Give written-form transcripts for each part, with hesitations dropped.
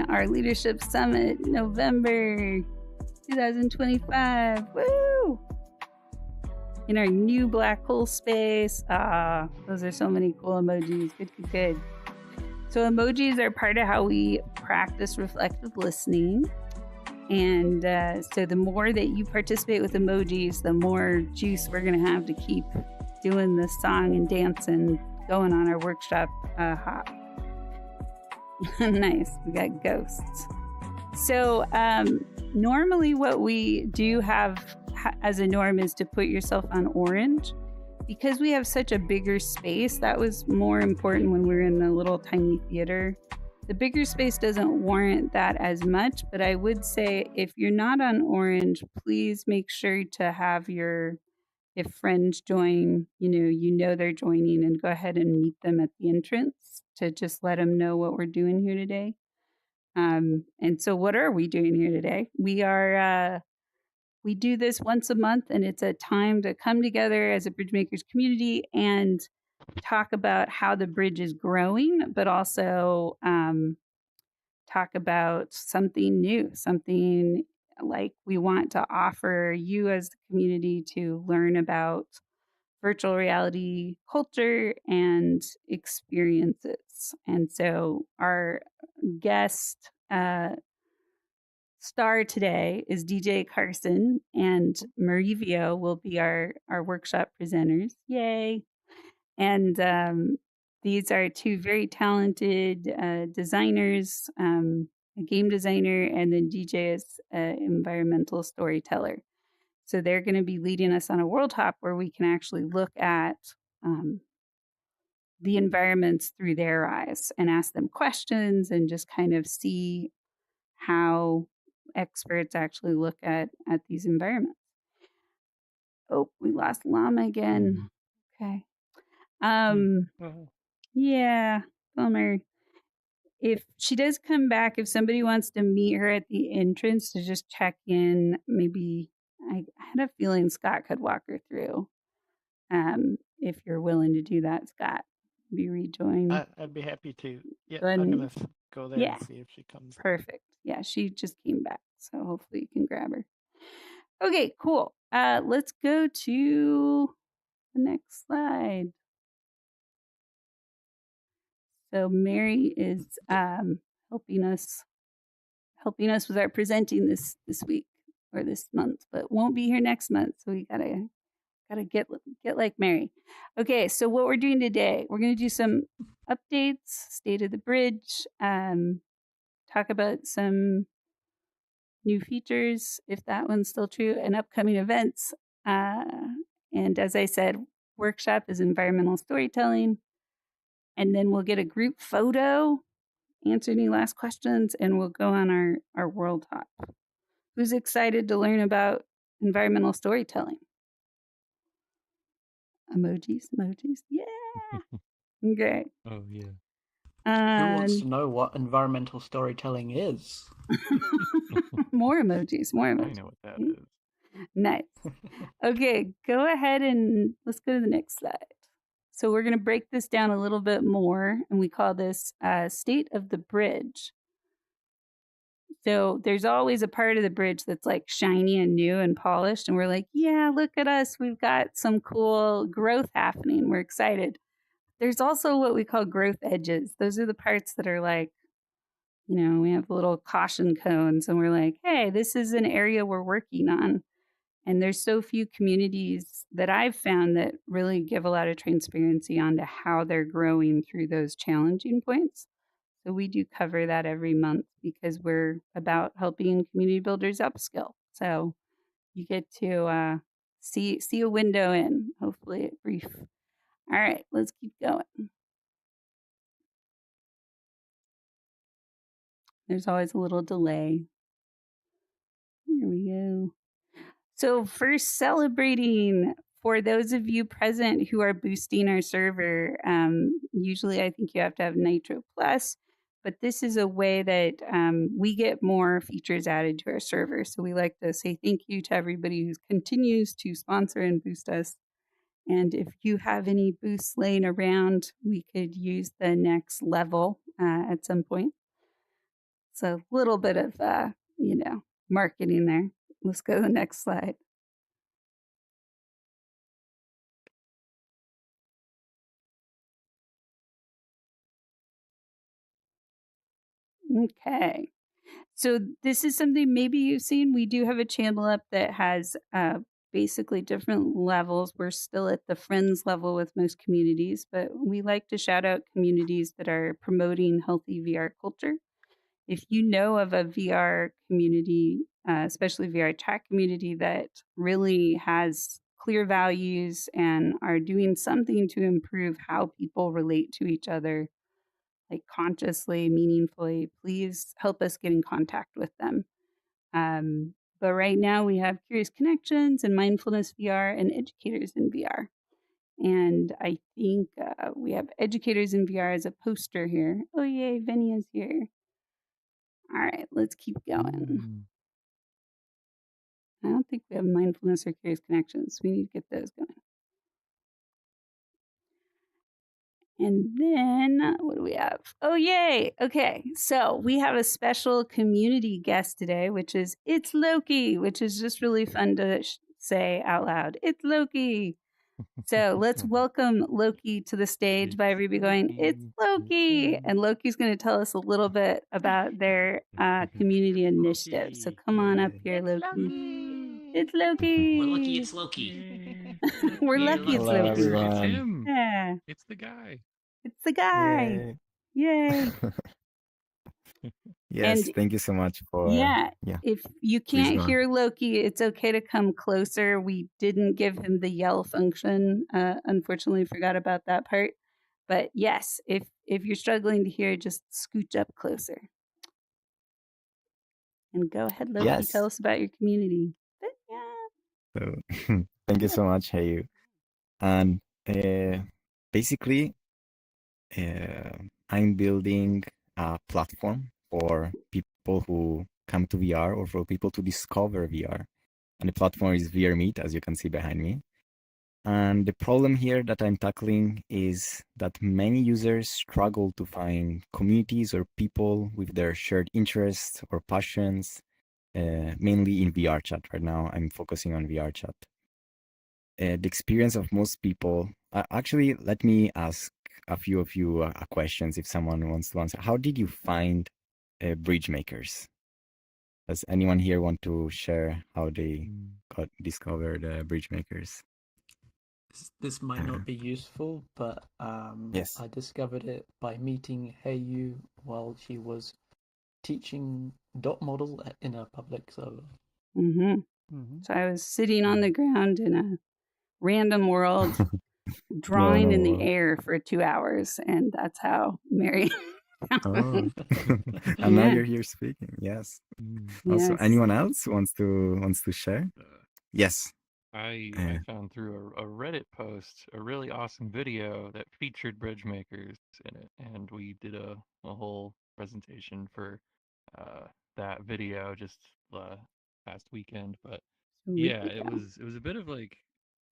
our leadership summit, November 2025. Woo! In our new black hole space. Those are so many cool emojis. Good. So emojis are part of how we practice reflective listening. And so the more that you participate with emojis, the more juice we're going to have to keep doing the song and dance and going on our workshop hop. Nice. We got ghosts. So normally what we do have as a norm is to put yourself on orange. Because we have such a bigger space, that was more important when we were in the little tiny theater. The bigger space doesn't warrant that as much, but I would say if you're not on orange, please make sure to have if friends join, you know they're joining, and go ahead and meet them at the entrance to just let them know what we're doing here today. And so what are we doing here today? We do this once a month, and it's a time to come together as a Bridgemakers community and talk about how the bridge is growing, but also talk about something new, something like we want to offer you as the community to learn about virtual reality culture and experiences. And so our guest star today is DJCarson, and Merivio will be our workshop presenters. Yay! And these are two very talented designers, a game designer, and then DJ is an environmental storyteller. So they're going to be leading us on a world hop where we can actually look at the environments through their eyes and ask them questions and just kind of see how experts actually look at these environments. Oh, we lost Llama again. Okay. Yeah, bummer. If she does come back, if somebody wants to meet her at the entrance to just check in, maybe I had a feeling Scott could walk her through. If you're willing to do that, Scott, be rejoin. I'd be happy to. Yeah, I'm gonna go there and see if she comes. Perfect. Yeah, she just came back, so hopefully you can grab her. Okay, cool. Let's go to the next slide. So Mary is helping us with our presenting this week or this month, but won't be here next month. So we gotta get like Mary. Okay, so what we're doing today, we're gonna do some updates, state of the bridge, talk about some new features, if that one's still true, and upcoming events. And as I said, workshop is environmental storytelling. And then we'll get a group photo, answer any last questions, and we'll go on our world hop. Who's excited to learn about environmental storytelling? Emojis. Yeah. Okay. Oh, yeah. Who wants to know what environmental storytelling is? More emojis. I know what that is. Nice. Okay, go ahead and let's go to the next slide. So we're going to break this down a little bit more, and we call this state of the bridge. So there's always a part of the bridge that's like shiny and new and polished, and we're like, yeah, look at us. We've got some cool growth happening. We're excited. There's also what we call growth edges. Those are the parts that are like, we have little caution cones, and we're like, hey, this is an area we're working on. And there's so few communities that I've found that really give a lot of transparency onto how they're growing through those challenging points. So we do cover that every month because we're about helping community builders upskill. So you get to see a window in, hopefully brief. All right, let's keep going. There's always a little delay. Here we go. So first, celebrating for those of you present who are boosting our server. Usually I think you have to have Nitro Plus, but this is a way that we get more features added to our server. So we like to say thank you to everybody who continues to sponsor and boost us. And if you have any boosts laying around, we could use the next level at some point. It's a little bit of, marketing there. Let's go to the next slide. Okay. So this is something maybe you've seen. We do have a channel up that has basically different levels. We're still at the friends level with most communities, but we like to shout out communities that are promoting healthy VR culture. If you know of a VR community, especially VR chat community that really has clear values and are doing something to improve how people relate to each other, like consciously, meaningfully, please help us get in contact with them. But right now we have Curious Connections and Mindfulness VR and Educators in VR. And I think we have Educators in VR as a poster here. Oh, yay, Vinny is here. All right, let's keep going. I don't think we have Mindfulness or Curious Connections. We need to get those going. And then what do we have? Oh, yay. Okay. So we have a special community guest today, which is It's Loki, which is just really fun to say out loud. It's Loki. So let's welcome Loki to the stage by everybody going, It's Loki. And Loki's going to tell us a little bit about their community initiative. So come on up here, Loki. It's Loki. We're lucky it's Loki. We're lucky it's Hello, Loki. everyone. It's him. Yeah. It's the guy. It's the guy. Yay. Yes, And thank you so much for if you can't hear Loki, it's okay to come closer. We didn't give him the yell function. Unfortunately, forgot about that part. But yes, if you're struggling to hear, just scooch up closer. And go ahead, Loki. Yes. Tell us about your community. So, thank you so much, Hayu. And basically, I'm building a platform for people who come to VR or for people to discover VR. And the platform is VR Meet, as you can see behind me. And the problem here that I'm tackling is that many users struggle to find communities or people with their shared interests or passions, mainly in VR chat. Right now, I'm focusing on VR chat. The experience of most people, actually, let me ask a few of you questions if someone wants to answer. How did you find bridge makers? Does anyone here want to share how they got discovered bridge makers? This might not be useful, but yes. I discovered it by meeting Hayu while she was teaching dot model in a public server. So I was sitting on the ground in a random world, drawing in the air for 2 hours, and that's how Mary. And now you're here speaking. Yes. Also, anyone else wants to share? Yes. I found through a Reddit post a really awesome video that featured bridge makers in it, and we did a whole presentation for that video just past weekend. But yeah, it was a bit of like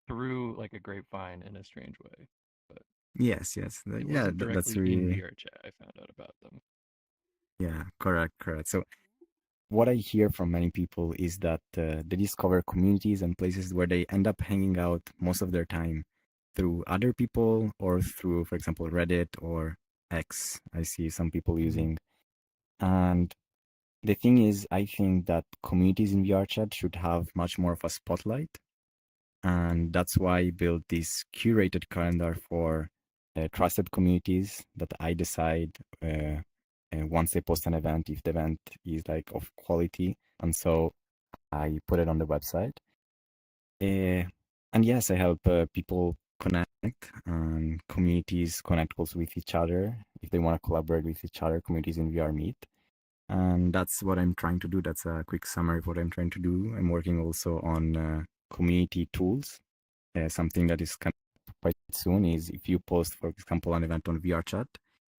through like a grapevine in a strange way. But yes, it wasn't directly that's really in VR chat I found out about them. Yeah, correct. So what I hear from many people is that they discover communities and places where they end up hanging out most of their time through other people or through, for example, Reddit or X. I see some people using. And the thing is, I think that communities in VR chat should have much more of a spotlight. And that's why I built this curated calendar for trusted communities that I decide once they post an event, if the event is like of quality. And so I put it on the website. And yes, I help people connect and communities connect also with each other. If they want to collaborate with each other, communities in VR Meet. And that's what I'm trying to do. That's a quick summary of what I'm trying to do. I'm working also on community tools. Something that is coming quite soon is if you post, for example, an event on VR chat,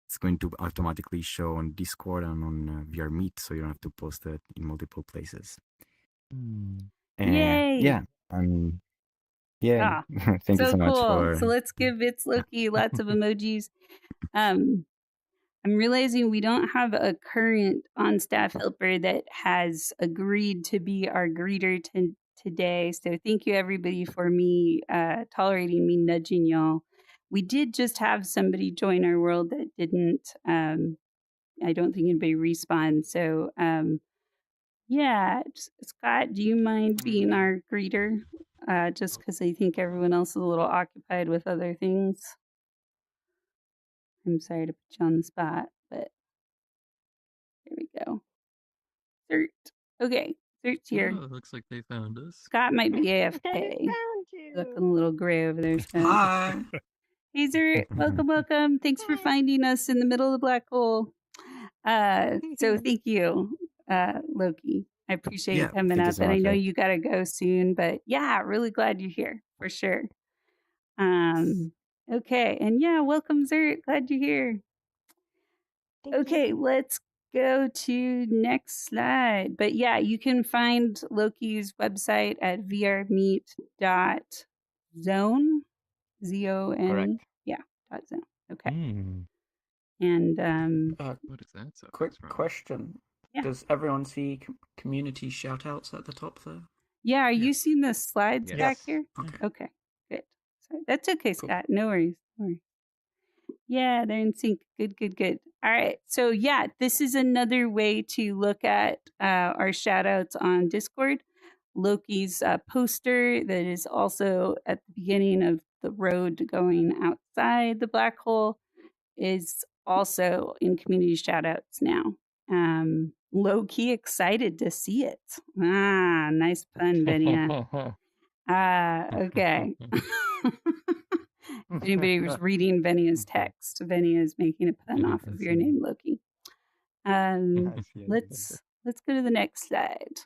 it's going to automatically show on Discord and on VR Meet, so you don't have to post it in multiple places. Yay! Yeah. Thank you so much for. So let's give It's Loki lots of emojis. I'm realizing we don't have a current on-staff helper that has agreed to be our greeter today. So thank you everybody for me tolerating me nudging y'all. We did just have somebody join our world that didn't. I don't think anybody respawned. So yeah, Scott, do you mind being our greeter? Just because I think everyone else is a little occupied with other things. I'm sorry to put you on the spot, but there we go. Cert. Okay, Cert's here. Oh, it looks like they found us. Scott might be AFK. Looking a little gray over there. So. Hi. Hey, Zert. Welcome, welcome. Thanks for finding us in the middle of the black hole. So thank you, Loki. I appreciate you coming up, and I know you gotta go soon, but yeah, really glad you're here for sure. Okay, and yeah, welcome, Zert. Glad you're here. Okay, let's go to next slide. But yeah, you can find Loki's website at vrmeet.zone, Z-O-N-E. Correct. Yeah, .zone. Okay. Mm. And What is that? So Quick question. Yeah. Does everyone see community shout-outs at the top there? yeah, are you Yes. seeing the slides Yes. back here? Okay. Okay, good. So that's okay, Cool. Scott. No worries. No worries. Yeah, they're in sync. Good, good, good. All right. So yeah, this is another way to look at our shout outs on Discord. Loki's poster that is also at the beginning of the road going outside the black hole is also in community shout outs now. Low-key excited to see it. Ah, nice pun, Venia. Okay. If anybody was reading Venia's text, Venia is making a pun off of your name, Loki. Let's go to the next slide.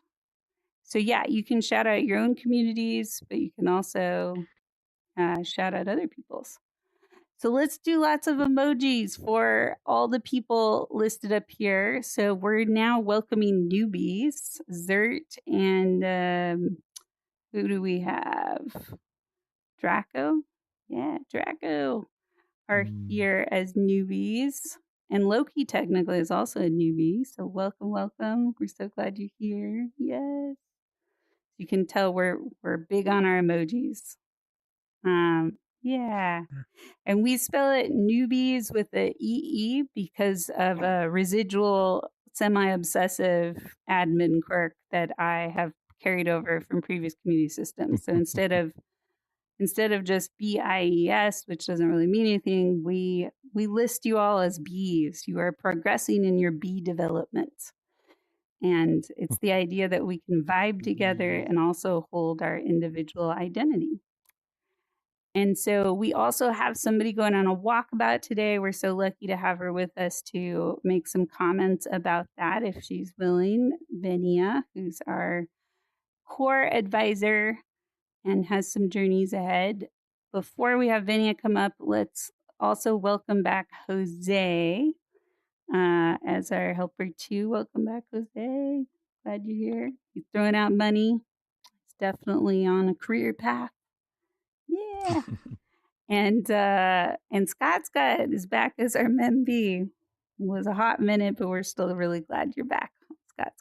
So yeah, you can shout out your own communities, but you can also shout out other people's. So let's do lots of emojis for all the people listed up here. So we're now welcoming newbies, Zert, and who do we have? Draco? Yeah, Draco are here as newbies. And Loki technically is also a newbie. So welcome, welcome. We're so glad you're here. Yes. You can tell we're big on our emojis. Yeah. And we spell it newbies with the EE because of a residual semi-obsessive admin quirk that I have carried over from previous community systems. So instead of just BIES, which doesn't really mean anything, we list you all as Bs. You are progressing in your B development. And it's the idea that we can vibe together and also hold our individual identity. And so we also have somebody going on a walkabout today. We're so lucky to have her with us to make some comments about that if she's willing. Venia, who's our core advisor and has some journeys ahead. Before we have Venia come up, let's also welcome back Jose as our helper too. Welcome back, Jose. Glad you're here. He's throwing out money. He's definitely on a career path. Yeah. And Scott is back as our MB. It was a hot minute, but we're still really glad you're back, Scott.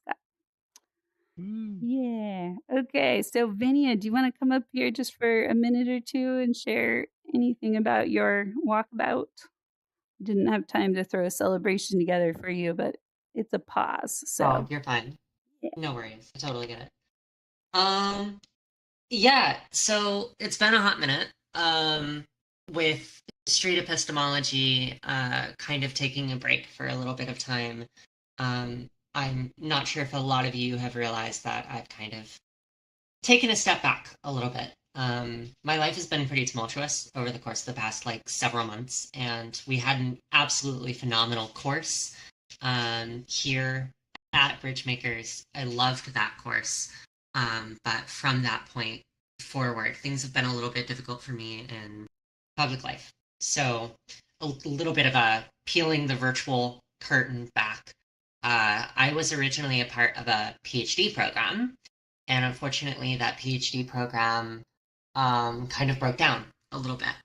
Yeah. Okay. So, Venia, do you want to come up here just for a minute or two and share anything about your walkabout? Didn't have time to throw a celebration together for you, but it's a pause. So Oh, you're fine. Yeah. No worries. I totally get it. Yeah. So it's been a hot minute. With street epistemology, kind of taking a break for a little bit of time. I'm not sure if a lot of you have realized that I've kind of taken a step back a little bit. My life has been pretty tumultuous over the course of the past several months, and we had an absolutely phenomenal course here at Bridgemakers. I loved that course, but from that point forward, things have been a little bit difficult for me in public life. So a little bit of a peeling the virtual curtain back. I was originally a part of a PhD program, and unfortunately that PhD program kind of broke down a little bit.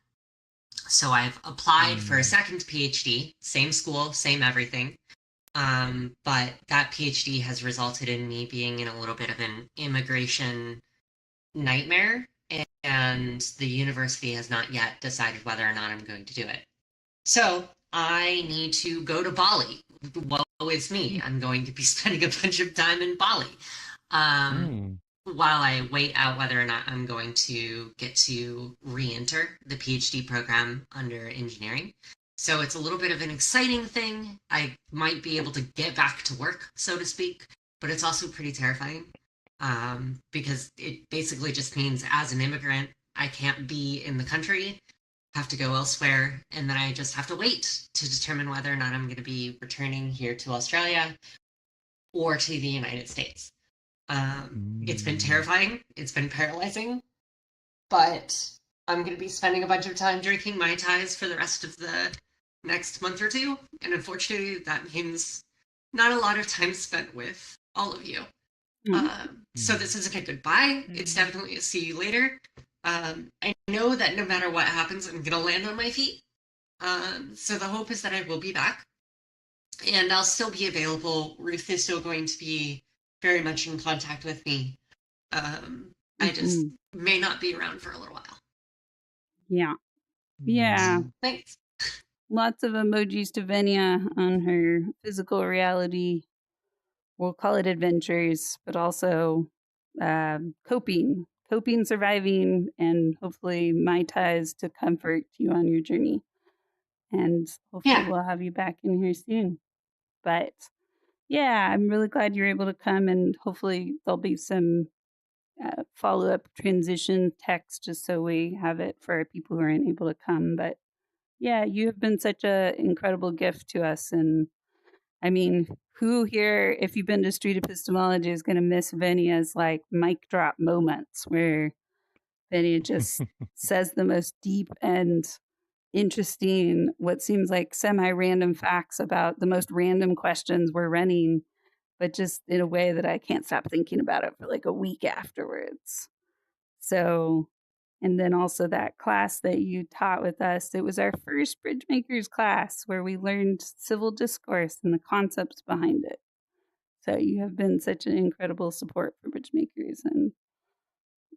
So I've applied for a second PhD, same school, same everything. But that PhD has resulted in me being in a little bit of an immigration nightmare, and the university has not yet decided whether or not I'm going to do it. So I need to go to Bali. Woe is me. I'm going to be spending a bunch of time in Bali while I wait out whether or not I'm going to get to re-enter the PhD program under engineering. So it's a little bit of an exciting thing. I might be able to get back to work, so to speak, but it's also pretty terrifying because it basically just means as an immigrant, I can't be in the country, have to go elsewhere, and then I just have to wait to determine whether or not I'm going to be returning here to Australia or to the United States. It's been terrifying. It's been paralyzing, but I'm going to be spending a bunch of time drinking Mai Tais for the rest of the next month or two. And unfortunately, that means not a lot of time spent with all of you. So this isn't a goodbye. It's definitely a see you later. I know that no matter what happens, I'm going to land on my feet. So the hope is that I will be back. And I'll still be available. Ruth is still going to be very much in contact with me. I just may not be around for a little while. Yeah. Yeah. Thanks. Lots of emojis to Venia on her physical reality. We'll call it adventures, but also coping, surviving, and hopefully Mai Tais to comfort you on your journey. And hopefully we'll have you back in here soon. But yeah, I'm really glad you're able to come, and hopefully there'll be some follow-up transition text just so we have it for our people who aren't able to come. But yeah, you have been such an incredible gift to us. And I mean, who here, if you've been to street epistemology, is going to miss Venia's like mic drop moments where Venia just says the most deep and interesting, what seems like semi-random facts about the most random questions we're running, but just in a way that I can't stop thinking about it for like a week afterwards. So, and then also that class that you taught with us, it was our first Bridge Makers class where we learned civil discourse and the concepts behind it. So you have been such an incredible support for Bridge Makers, and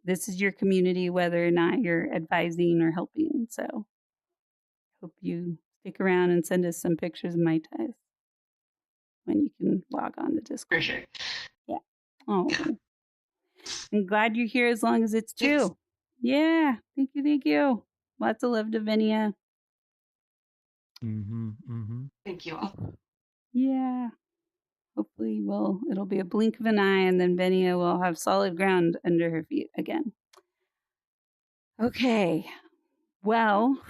this is your community, whether or not you're advising or helping. So hope you stick around and send us some pictures of Mai Tais when you can log on to Discord. For sure. Yeah. Oh, I'm glad you're here as long as it's true. Yeah. Thank you. Thank you. Lots of love to Venia. Thank you all. Yeah. Hopefully it'll be a blink of an eye and then Venia will have solid ground under her feet again. Okay. Well,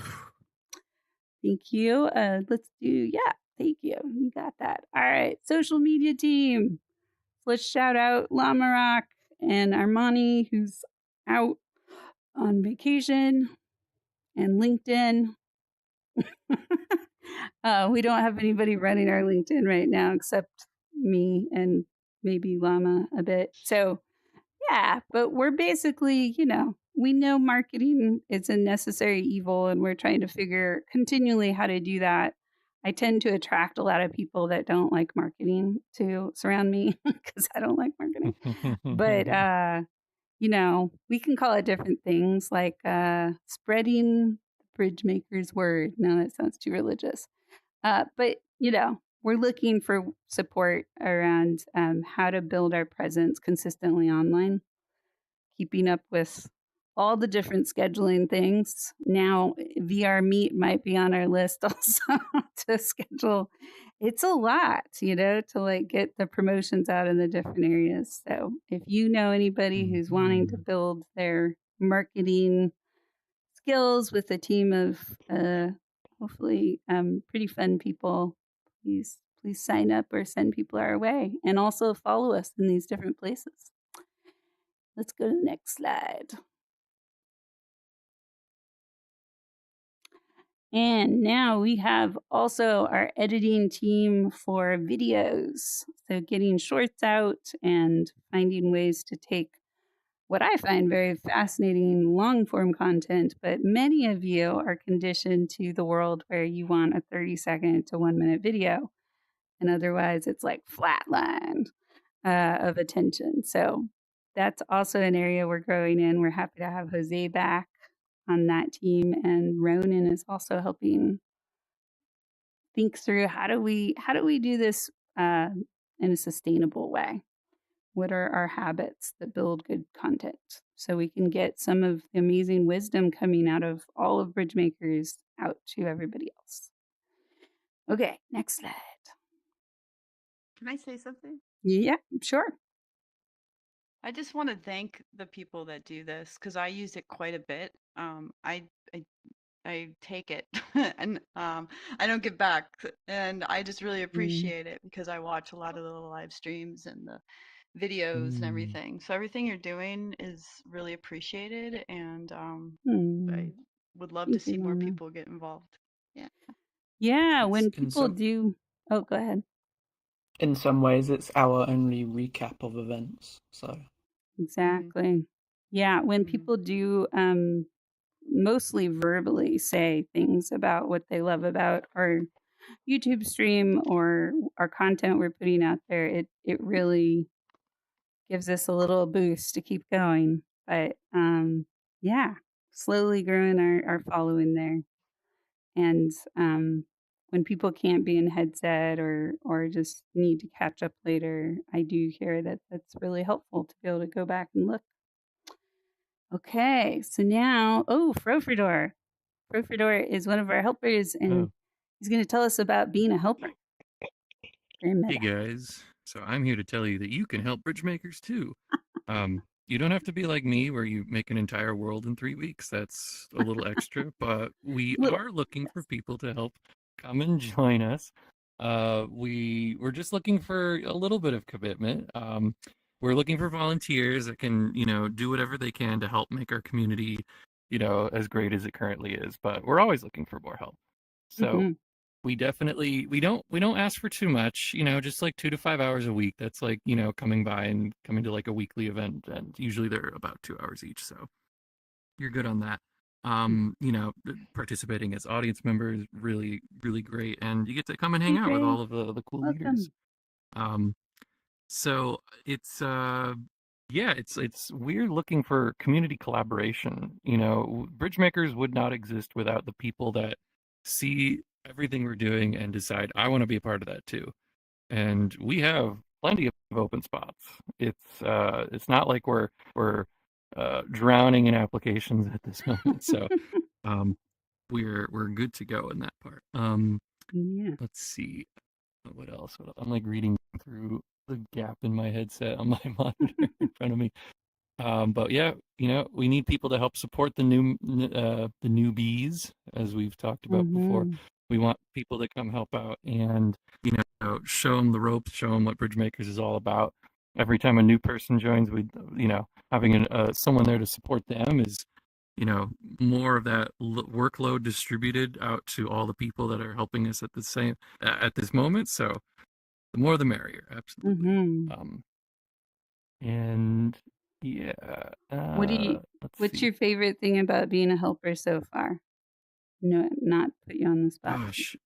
thank you. Let's do, thank you. You got that. All right. Social media team. Let's shout out Lamarock and Armani, who's out on vacation, and LinkedIn. We don't have anybody running our LinkedIn right now except me and maybe Llama a bit. So, yeah, but we're basically, we know marketing is a necessary evil, and we're trying to figure continually how to do that. I tend to attract a lot of people that don't like marketing to surround me because I don't like marketing. But, we can call it different things like spreading the Bridge Maker's word. No, that sounds too religious. But, we're looking for support around how to build our presence consistently online, keeping up with all the different scheduling things. Now, VR Meet might be on our list also to schedule. It's a lot, to like get the promotions out in the different areas. So if you know anybody who's wanting to build their marketing skills with a team of hopefully pretty fun people, please sign up or send people our way, and also follow us in these different places. Let's go to the next slide. And now we have also our editing team for videos. So getting shorts out and finding ways to take what I find very fascinating long form content, but many of you are conditioned to the world where you want a 30-second to 1 minute video. And otherwise, it's like flatline of attention. So that's also an area we're growing in. We're happy to have Jose back on that team. And Ronan is also helping think through how do we do this in a sustainable way. What are our habits that build good content so we can get some of the amazing wisdom coming out of all of Bridgemakers out to everybody else. Okay, next slide. Can I say something? Yeah, sure. I just want to thank the people that do this because I use it quite a bit. I take it and I don't get back, and I just really appreciate it because I watch a lot of the live streams and the videos and everything. So everything you're doing is really appreciated, and I would love to see more people get involved. Yeah. Yeah, It's when in people some do. Oh, go ahead. in some ways it's our only recap of events. So Exactly. Yeah, when people do mostly verbally say things about what they love about our YouTube stream or our content we're putting out there, it really gives us a little boost to keep going. But yeah, slowly growing our following there. And when people can't be in headset or just need to catch up later, I do hear that that's really helpful to be able to go back and look. Okay, so now, Frofridor. Frofridor is one of our helpers, and he's going to tell us about being a helper. Hey guys, so I'm here to tell you that you can help bridge makers too. You don't have to be like me where you make an entire world in 3 weeks. That's a little extra, but we are looking for people to help come and join us. We're just looking for a little bit of commitment. We're looking for volunteers that can, do whatever they can to help make our community, as great as it currently is. But we're always looking for more help. So we definitely we don't ask for too much, just like 2 to 5 hours a week. That's like, coming by and coming to like a weekly event, and usually they're about 2 hours each, so you're good on that. Participating as audience members, really really great, and you get to come and hang out with all of the cool leaders. So it's it's we're looking for community collaboration. Bridgemakers would not exist without the people that see everything we're doing and decide, I want to be a part of that too. And we have plenty of open spots. It's not like we're drowning in applications at this moment. So we're good to go in that part. Let's see. What else? I'm like reading through the gap in my headset on my monitor in front of me. But yeah, we need people to help support the newbies, as we've talked about before. We want people to come help out and, show them the ropes, show them what Bridgemakers is all about. Every time a new person joins, having someone there to support them is, more of that workload distributed out to all the people that are helping us at this moment. So the more the merrier, absolutely. And yeah. What's your favorite thing about being a helper so far? No, not put you on the spot. Gosh,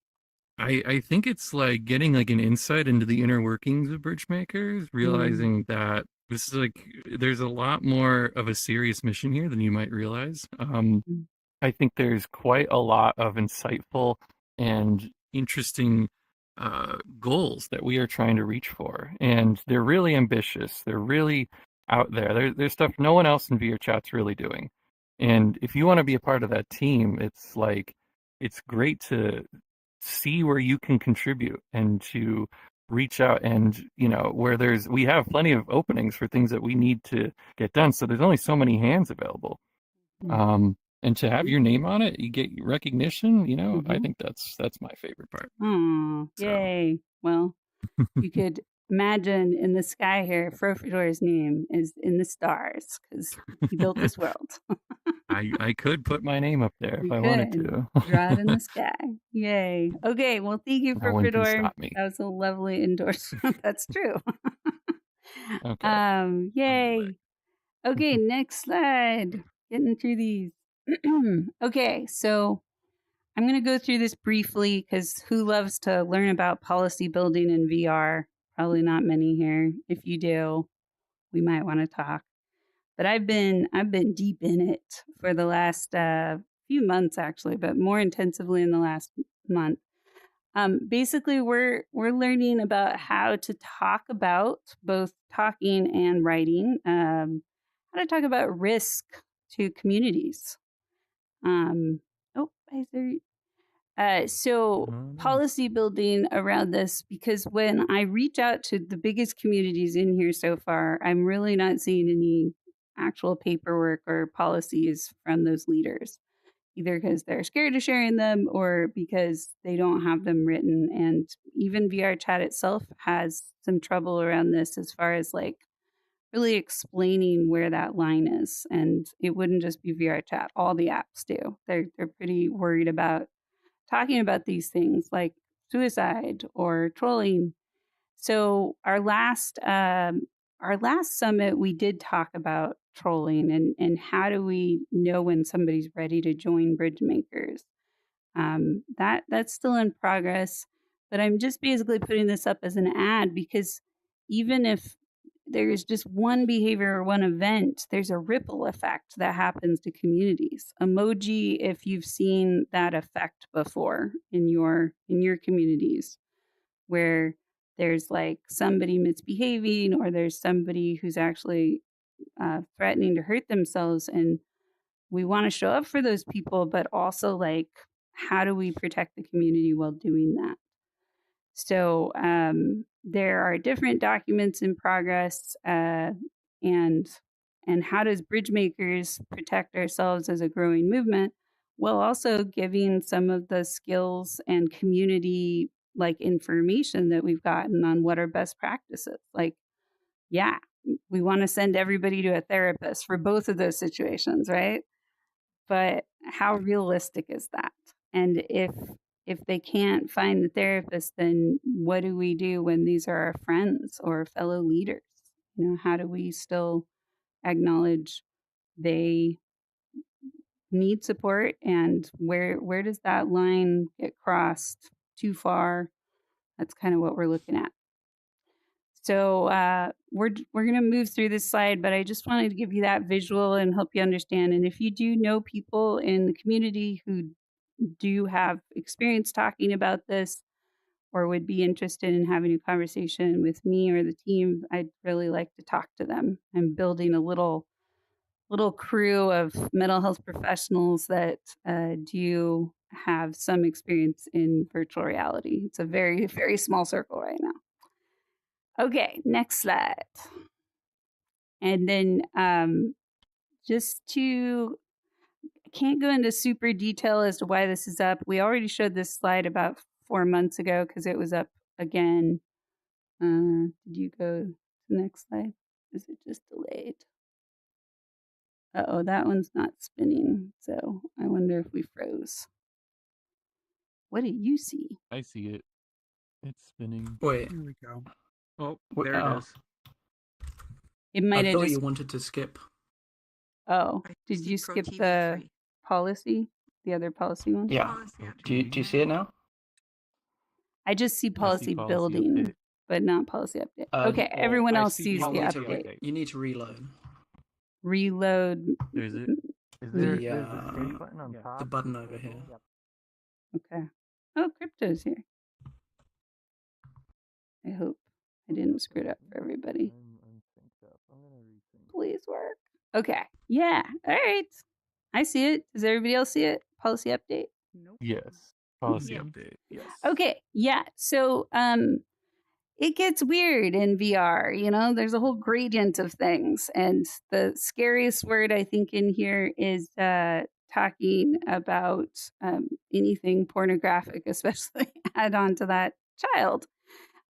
I think it's like getting like an insight into the inner workings of Bridgemakers, realizing that this is like there's a lot more of a serious mission here than you might realize. I think there's quite a lot of insightful and interesting goals that we are trying to reach for, and they're really ambitious. They're really out there. There's stuff no one else in VR Chat's really doing, and if you want to be a part of that team, it's great to see where you can contribute and to reach out, and we have plenty of openings for things that we need to get done, so there's only so many hands available. And to have your name on it, you get recognition, I think that's my favorite part. Oh, yay. Well, you could imagine in the sky here, Frofridor's name is in the stars because he built this world. I could put my name up there if I wanted to. Draw it in the sky. Yay. Okay, well, thank you, Frofridor. That was a lovely endorsement. That's true. Okay. Yay. Okay, next slide. Getting through these. Okay, so I'm going to go through this briefly because who loves to learn about policy building in VR? Probably not many here. If you do, we might want to talk. But I've been deep in it for the last few months, actually, but more intensively in the last month. Basically, we're learning about how to talk about both talking and writing. How to talk about risk to communities. Oh, is there? So policy building around this, because when I reach out to the biggest communities in here so far, I'm really not seeing any actual paperwork or policies from those leaders, either because they're scared of sharing them or because they don't have them written. And even VR chat itself has some trouble around this as far as like really explaining where that line is. And it wouldn't just be VR chat, all the apps do. They're pretty worried about talking about these things like suicide or trolling. So our last summit, we did talk about trolling and how do we know when somebody's ready to join Bridge Makers. That's still in progress, but I'm just basically putting this up as an ad because even if there's just one behavior or one event, there's a ripple effect that happens to communities. Emoji, if you've seen that effect before in your communities, where there's like somebody misbehaving or there's somebody who's actually threatening to hurt themselves, and we want to show up for those people, but also like, how do we protect the community while doing that? So there are different documents in progress, and how does Bridgemakers protect ourselves as a growing movement, while also giving some of the skills and community like information that we've gotten on what are best practices. Like, yeah, we want to send everybody to a therapist for both of those situations, right? But how realistic is that? And if they can't find the therapist, then what do we do when these are our friends or fellow leaders? You know, how do we still acknowledge they need support, and where does that line get crossed too far? That's kind of what we're looking at. So we're going to move through this slide, but I just wanted to give you that visual and help you understand. And if you do know people in the community who do have experience talking about this or would be interested in having a conversation with me or the team, I'd really like to talk to them. I'm building a little crew of mental health professionals that do have some experience in virtual reality. It's a very, very small circle right now. Okay, next slide. And then just to, I can't go into super detail as to why this is up. We already showed this slide about 4 months ago because it was up again. Did you go to the next slide? Is it just delayed? Uh-oh, that one's not spinning. So I wonder if we froze. What do you see? I see it. It's spinning. Wait. Here we go. Oh, Wait, there it is. It might I have thought just. you wanted to skip. Oh, I did see you Pro skip TV the 3. policy? The other policy one? Yeah. Policy Do you see it now? I just see policy policy building, update. but not policy update. Uh, Okay, Oh, everyone I else see sees the policy update. You need to reload. Reload. There's it. Is there- there there's a the save button on top? The button over here. Okay. Oh, crypto's here. I hope I didn't screw it up for everybody. I'm synced up. I'm gonna resync. Please work. Okay. Yeah. All right. I see it. Does everybody else see it? Policy update. Nope. Yes. Policy Yeah. update. Yes. Okay. Yeah. So it gets weird in VR, you know, there's a whole gradient of things. And the scariest word I think in here is talking about anything pornographic, especially add on to that child.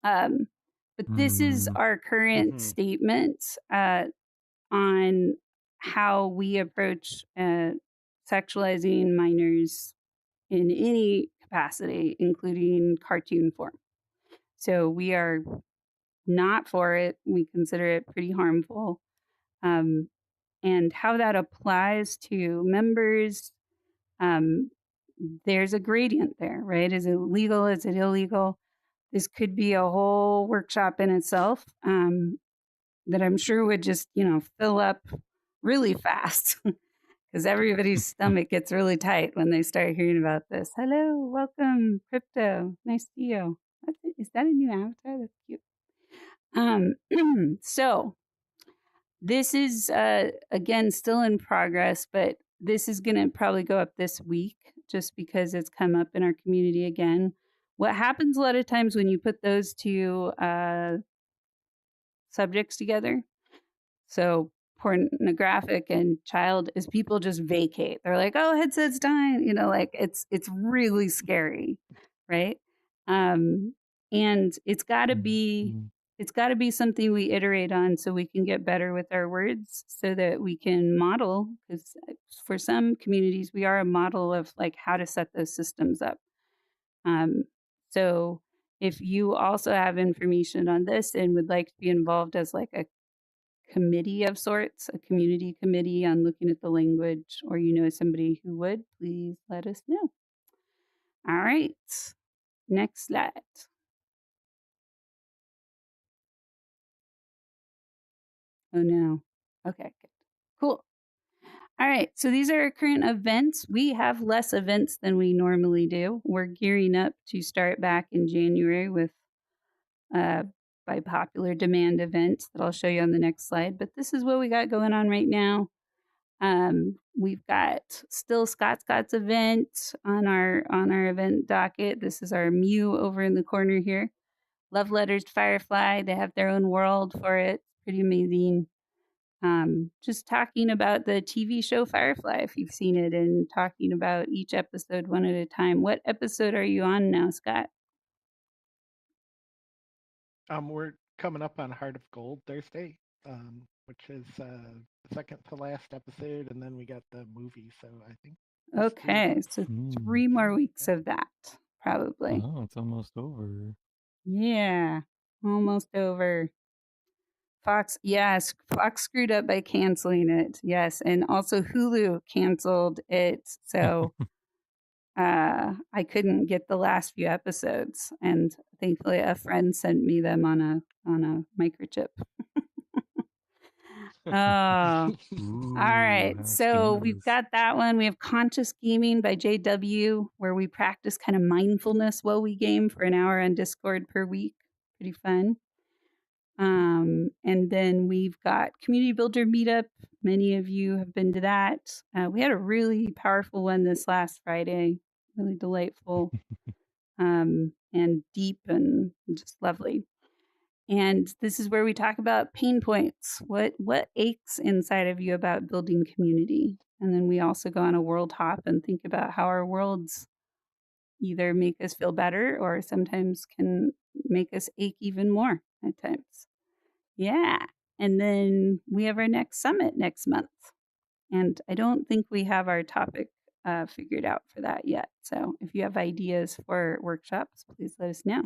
But this is our current statement on how we approach sexualizing minors in any capacity, including cartoon form. So we are not for it. We consider it pretty harmful. and how that applies to members. There's a gradient there, right? Is it legal? Is it illegal? This could be a whole workshop in itself that I'm sure would just, fill up really fast because everybody's stomach gets really tight when they start hearing about this. Hello, welcome, crypto. Nice to see you. Is that a new avatar? That's cute. So this is, again, still in progress, but this is going to probably go up this week just because it's come up in our community again. What happens a lot of times when you put those two subjects together, so pornographic and child, is people just vacate. They're like, oh, headset's dying. Like it's really scary, right? And it's got to be something we iterate on so we can get better with our words so that we can model, because for some communities we are a model of like how to set those systems up. So if you also have information on this and would like to be involved as like a committee of sorts, a community committee on looking at the language, or somebody who would, please let us know. All right, next slide. Oh no. Okay, good. Cool. All right, so these are our current events. We have less events than we normally do. We're gearing up to start back in January with by popular demand events that I'll show you on the next slide. But this is what we got going on right now. We've got still Scott's event on our event docket. This is our Mew over in the corner here. Love Letters to Firefly. They have their own world for it. Pretty amazing. Just talking about the TV show Firefly, if you've seen it, and talking about each episode one at a time. What episode are you on now, Scott? We're coming up on Heart of Gold Thursday, which is the second to last episode, and then we got the movie. So I think. Okay, so 3 more weeks of that, probably. Oh, it's almost over. Yeah, almost over. Fox screwed up by canceling it. Yes, and also Hulu canceled it, so I couldn't get the last few episodes. And thankfully, a friend sent me them on a microchip. Oh, all right. So we've got that one. We have Conscious Gaming by JW, where we practice kind of mindfulness while we game for an hour on Discord per week. Pretty fun. And then we've got Community Builder Meetup. Many of you have been to that. We had a really powerful one this last Friday, really delightful, and deep and just lovely. And this is where we talk about pain points. What aches inside of you about building community? And then we also go on a world hop and think about how our worlds either make us feel better or sometimes can make us ache even more at times. Yeah. And then we have our next summit next month. And I don't think we have our topic figured out for that yet. So if you have ideas for workshops, please let us know.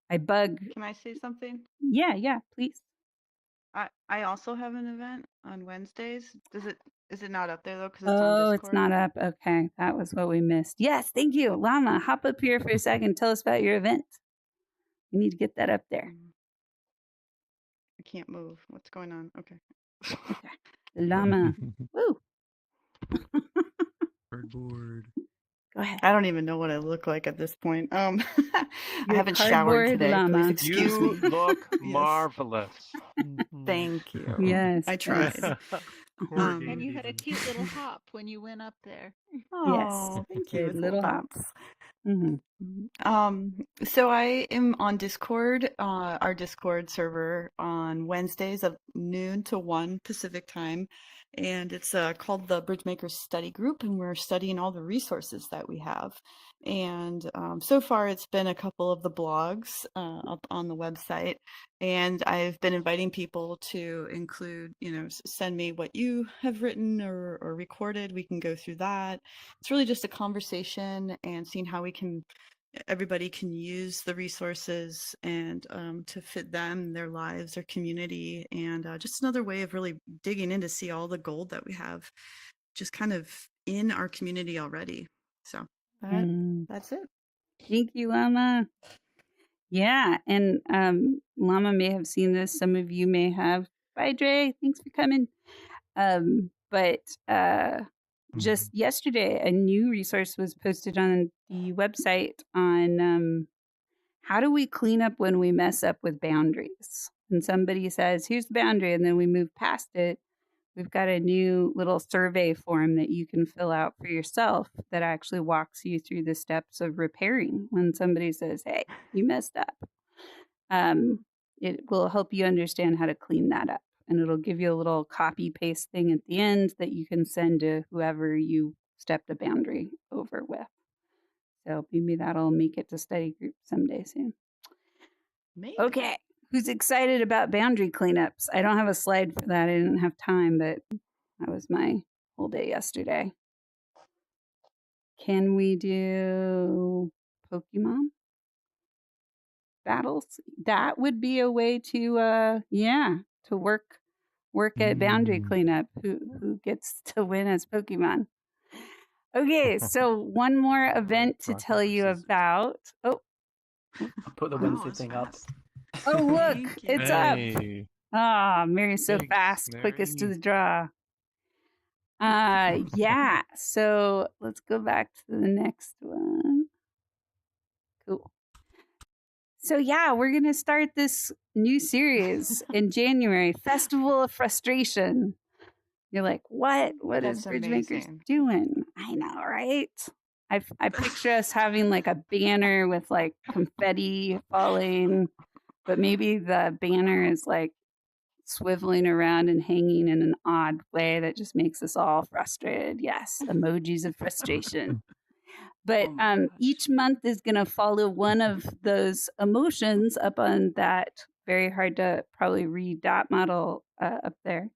Can I say something? Yeah, please. I also have an event on Wednesdays. Is it not up there though? Because it's on Discord. It's not up. Okay, that was what we missed. Yes, thank you, Llama. Hop up here for a second. Tell us about your event. We need to get that up there. I can't move. What's going on? Okay. Okay. Llama. Woo. Cardboard. Go ahead. I don't even know what I look like at this point. I You're haven't showered today. Llama. Please excuse You me. look Yes. marvelous. Thank you. Yes. I tried. And you had a cute little hop when you went up there. Oh, thank you. Good It's little hops. Mm-hmm. So I am on Discord, our Discord server on Wednesdays of noon to 1 Pacific time. And it's called the Bridgemakers Study Group, and we're studying all the resources that we have. And so far, it's been a couple of the blogs up on the website. And I've been inviting people to include, send me what you have written or recorded. We can go through that. It's really just a conversation and seeing how we can everybody can use the resources and to fit them, their lives, their community, and just another way of really digging in to see all the gold that we have just kind of in our community already. So that's it. Thank you, Llama. Yeah, and Llama may have seen this. Some of you may have. Bye, Dre. Thanks for coming. But just yesterday, a new resource was posted on the website on how do we clean up when we mess up with boundaries. And somebody says, here's the boundary, and then we move past it. We've got a new little survey form that you can fill out for yourself that actually walks you through the steps of repairing when somebody says, hey, you messed up. It will help you understand how to clean that up. And it'll give you a little copy paste thing at the end that you can send to whoever you stepped a boundary over with. So maybe that'll make it to study group someday soon. Maybe. Okay. Who's excited about boundary cleanups? I don't have a slide for that. I didn't have time, but that was my whole day yesterday. Can we do Pokemon battles? That would be a way to to work at boundary cleanup. Who gets to win as Pokemon? Okay, so one more event to tell you about. Oh, I put the Wednesday thing up. Oh, look, Thank you. it's up. Hey, Ah, Mary's so thanks, fast, quickest to Mary. the draw. Yeah, so let's go back to the next one. Cool. So yeah, we're going to start this new series in January, Festival of Frustration. You're like, what? What is That's Bridgemakers amazing. doing? I know, right? I picture us having like a banner with like confetti falling, but maybe the banner is like swiveling around and hanging in an odd way that just makes us all frustrated. Yes, emojis of frustration. But Oh my gosh. each month is going to follow one of those emotions up on that very hard to probably read dot model up there.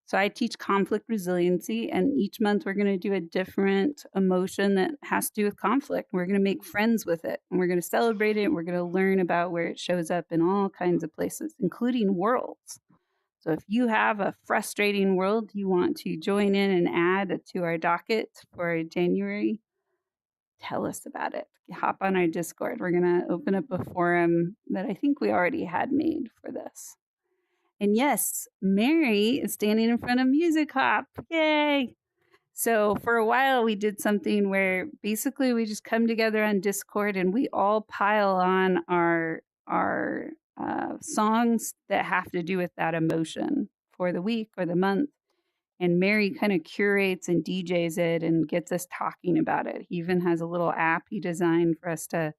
So I teach conflict resiliency, and each month we're going to do a different emotion that has to do with conflict. We're going to make friends with it, and we're going to celebrate it. And we're going to learn about where it shows up in all kinds of places, including worlds. So if you have a frustrating world you want to join in and add to our docket for January, tell us about it. Hop on our Discord. We're going to open up a forum that I think we already had made for this. And yes, Mary is standing in front of Music Hop. Yay! So for a while, we did something where basically we just come together on Discord and we all pile on our songs that have to do with that emotion for the week or the month. And Mary kind of curates and DJs it and gets us talking about it. He even has a little app he designed for us to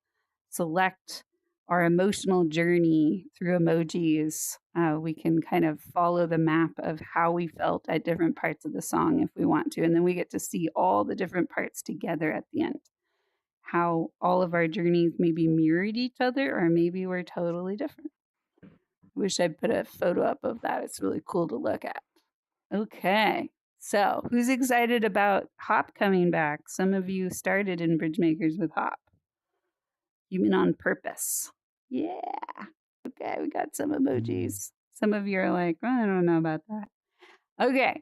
select our emotional journey through emojis. We can kind of follow the map of how we felt at different parts of the song if we want to. And then we get to see all the different parts together at the end. How all of our journeys maybe mirrored each other, or maybe we're totally different. Wish I'd put a photo up of that. It's really cool to look at. Okay. So who's excited about Hop coming back? Some of you started in Bridgemakers with Hop. Human on Purpose. Yeah. Okay, we got some emojis. Some of you are like, oh, I don't know about that. Okay.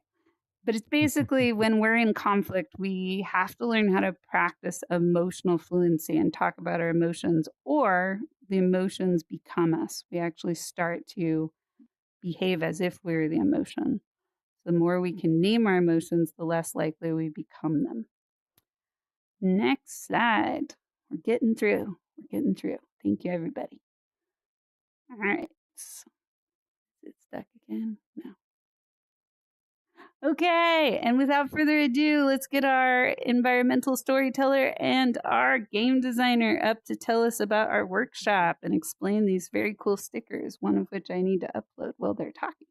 But it's basically when we're in conflict, we have to learn how to practice emotional fluency and talk about our emotions, or the emotions become us. We actually start to behave as if we're the emotion. The more we can name our emotions, the less likely we become them. Next slide. We're getting through. Thank you, everybody. All right. Is it stuck again? No. Okay. And without further ado, let's get our environmental storyteller and our game designer up to tell us about our workshop and explain these very cool stickers, one of which I need to upload while they're talking.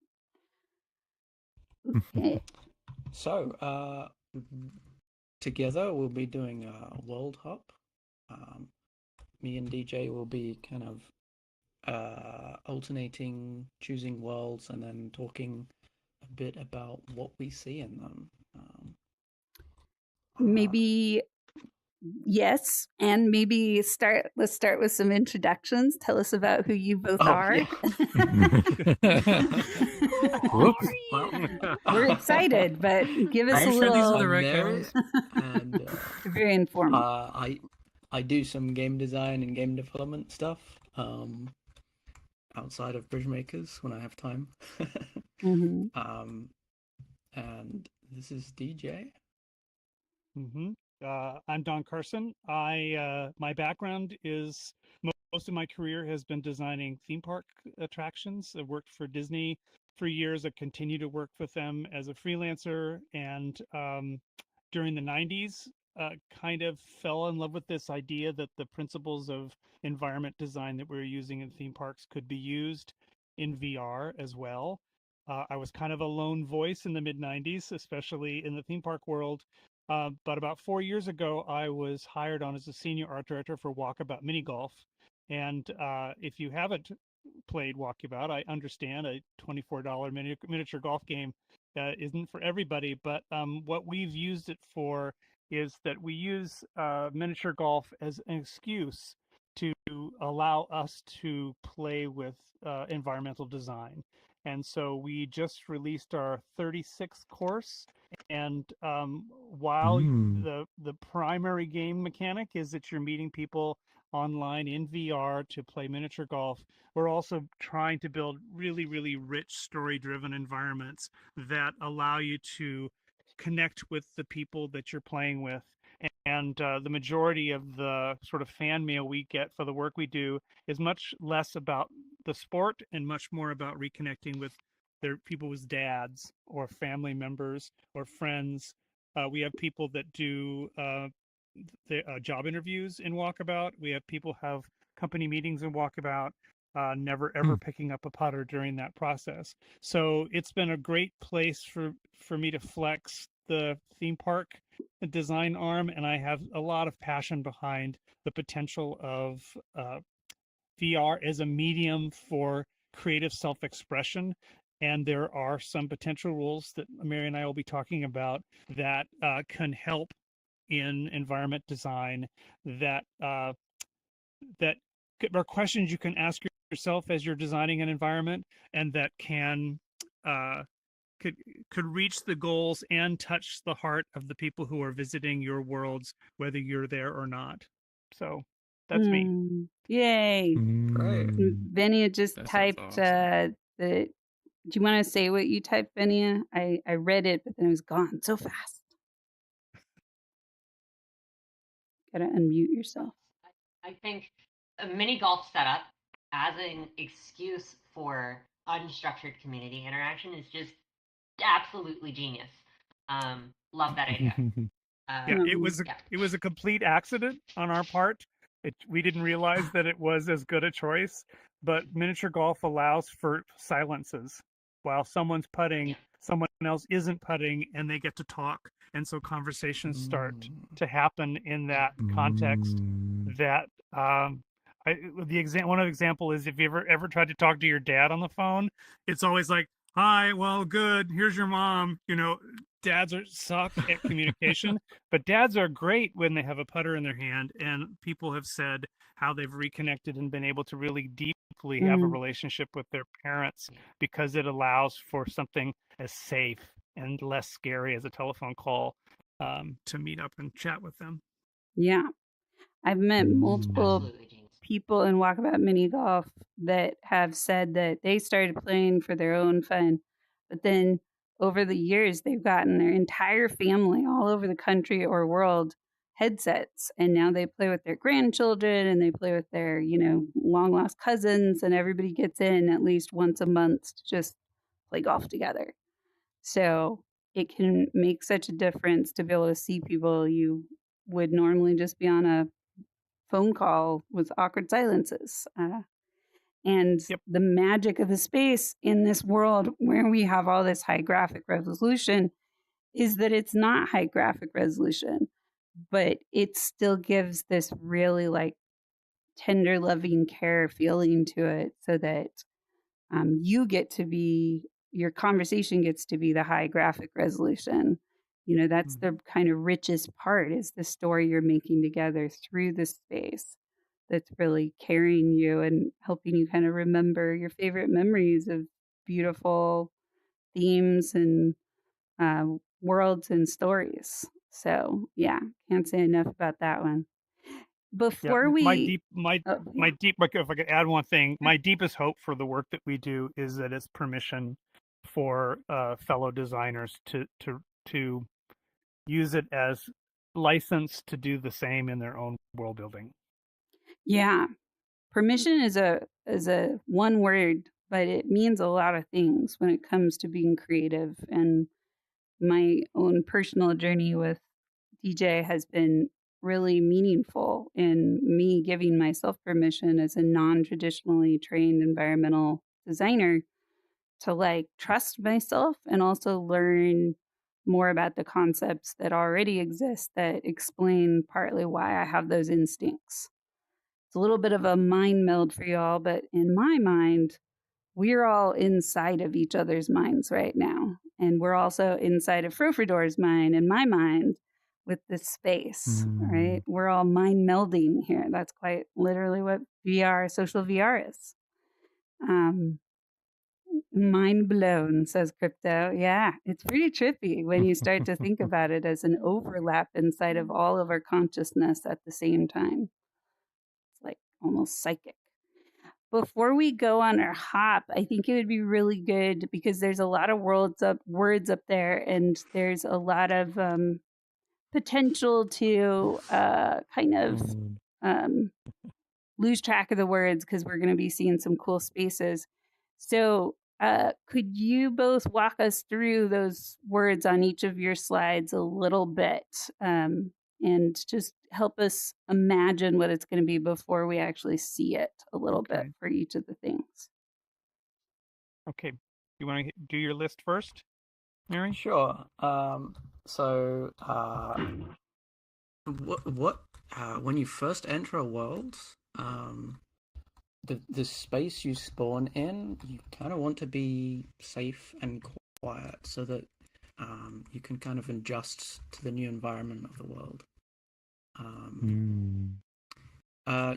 Okay. So, together we'll be doing a world hop. Me and DJ will be kind of alternating, choosing worlds, and then talking a bit about what we see in them. Maybe Yes, and maybe let's start with some introductions. Tell us about who you both are. Yeah. Whoops. Well, We're excited, but give us Are a you sure these are little. the right Mary, guys? And Very informal. I do some game design and game development stuff outside of Bridge Makers when I have time. Mhm. And this is DJ. Mm-hmm. I'm DJCarson. My background is most of my career has been designing theme park attractions. I've worked for Disney for years. I continue to work with them as a freelancer, and during the 90s, kind of fell in love with this idea that the principles of environment design that we were using in theme parks could be used in VR as well. I was kind of a lone voice in the mid 90s, especially in the theme park world. But about 4 years ago, I was hired on as a senior art director for Walkabout Mini Golf. And if you haven't played Walkabout, I understand a $24 miniature golf game isn't for everybody. But what we've used it for is that we use miniature golf as an excuse to allow us to play with environmental design. And so we just released our 36th course. And while the primary game mechanic is that you're meeting people online in VR to play miniature golf, we're also trying to build really, really rich story-driven environments that allow you to connect with the people that you're playing with. And the majority of the sort of fan mail we get for the work we do is much less about the sport and much more about reconnecting with their people with dads or family members or friends. We have people that do the job interviews in Walkabout. We have people have company meetings in Walkabout, never ever picking up a putter during that process. So it's been a great place for me to flex the theme park design arm, and I have a lot of passion behind the potential of VR as a medium for creative self-expression. And there are some potential rules that Mary and I will be talking about that can help in environment design that that are questions you can ask yourself as you're designing an environment, and that can could reach the goals and touch the heart of the people who are visiting your worlds, whether you're there or not. So that's me. Yay. Great. Venia just That sounds typed awesome. the. Do you want to say what you typed, Venia? I read it, but then it was gone so fast. Gotta unmute yourself. I think a mini golf setup as an excuse for unstructured community interaction is just absolutely genius. Love that idea. Yeah, it was a complete accident on our part. We didn't realize that it was as good a choice, but miniature golf allows for silences. While someone's putting, someone else isn't putting, and they get to talk. And so conversations start to happen in that context. That one of the example is if you ever tried to talk to your dad on the phone, it's always like, "Hi, well, good. Here's your mom." You know, dads suck at communication, but dads are great when they have a putter in their hand. And people have said how they've reconnected and been able to really deeply have a relationship with their parents because it allows for something as safe and less scary as a telephone call to meet up and chat with them. Yeah. I've met multiple people in Walkabout Mini Golf that have said that they started playing for their own fun, but then over the years they've gotten their entire family all over the country or world headsets, and now they play with their grandchildren and they play with their long lost cousins, and everybody gets in at least once a month to just play golf together. So it can make such a difference to be able to see people you would normally just be on a phone call with awkward silences. And the magic of the space in this world where we have all this high graphic resolution is that it's not high graphic resolution, but it still gives this really tender, loving care feeling to it, so that your conversation gets to be the high graphic resolution. That's the kind of richest part, is the story you're making together through the space that's really carrying you and helping you kind of remember your favorite memories of beautiful themes and worlds and stories. So yeah, can't say enough about that one. Before we, if I could add one thing, my deepest hope for the work that we do is that it's permission for fellow designers to use it as license to do the same in their own world building. Yeah, permission is a one word, but it means a lot of things when it comes to being creative. And my own personal journey with DJ has been really meaningful in me giving myself permission as a non-traditionally trained environmental designer to like trust myself and also learn more about the concepts that already exist that explain partly why I have those instincts. It's a little bit of a mind meld for y'all, but in my mind, we're all inside of each other's minds right now. And we're also inside of Frofredor's mind and my mind with this space, right? We're all mind melding here. That's quite literally what VR, social VR is. Mind blown, says Crypto. Yeah, it's pretty trippy when you start to think about it as an overlap inside of all of our consciousness at the same time. It's like almost psychic. Before we go on our hop, I think it would be really good because there's a lot of words up there, and there's a lot of potential to kind of lose track of the words because we're going to be seeing some cool spaces. So could you both walk us through those words on each of your slides a little bit and just help us imagine what it's going to be before we actually see it a little bit for each of the things? Okay. You want to do your list first, Mary? Sure. So, when you first enter a world, the space you spawn in, you kind of want to be safe and quiet so that you can kind of adjust to the new environment of the world.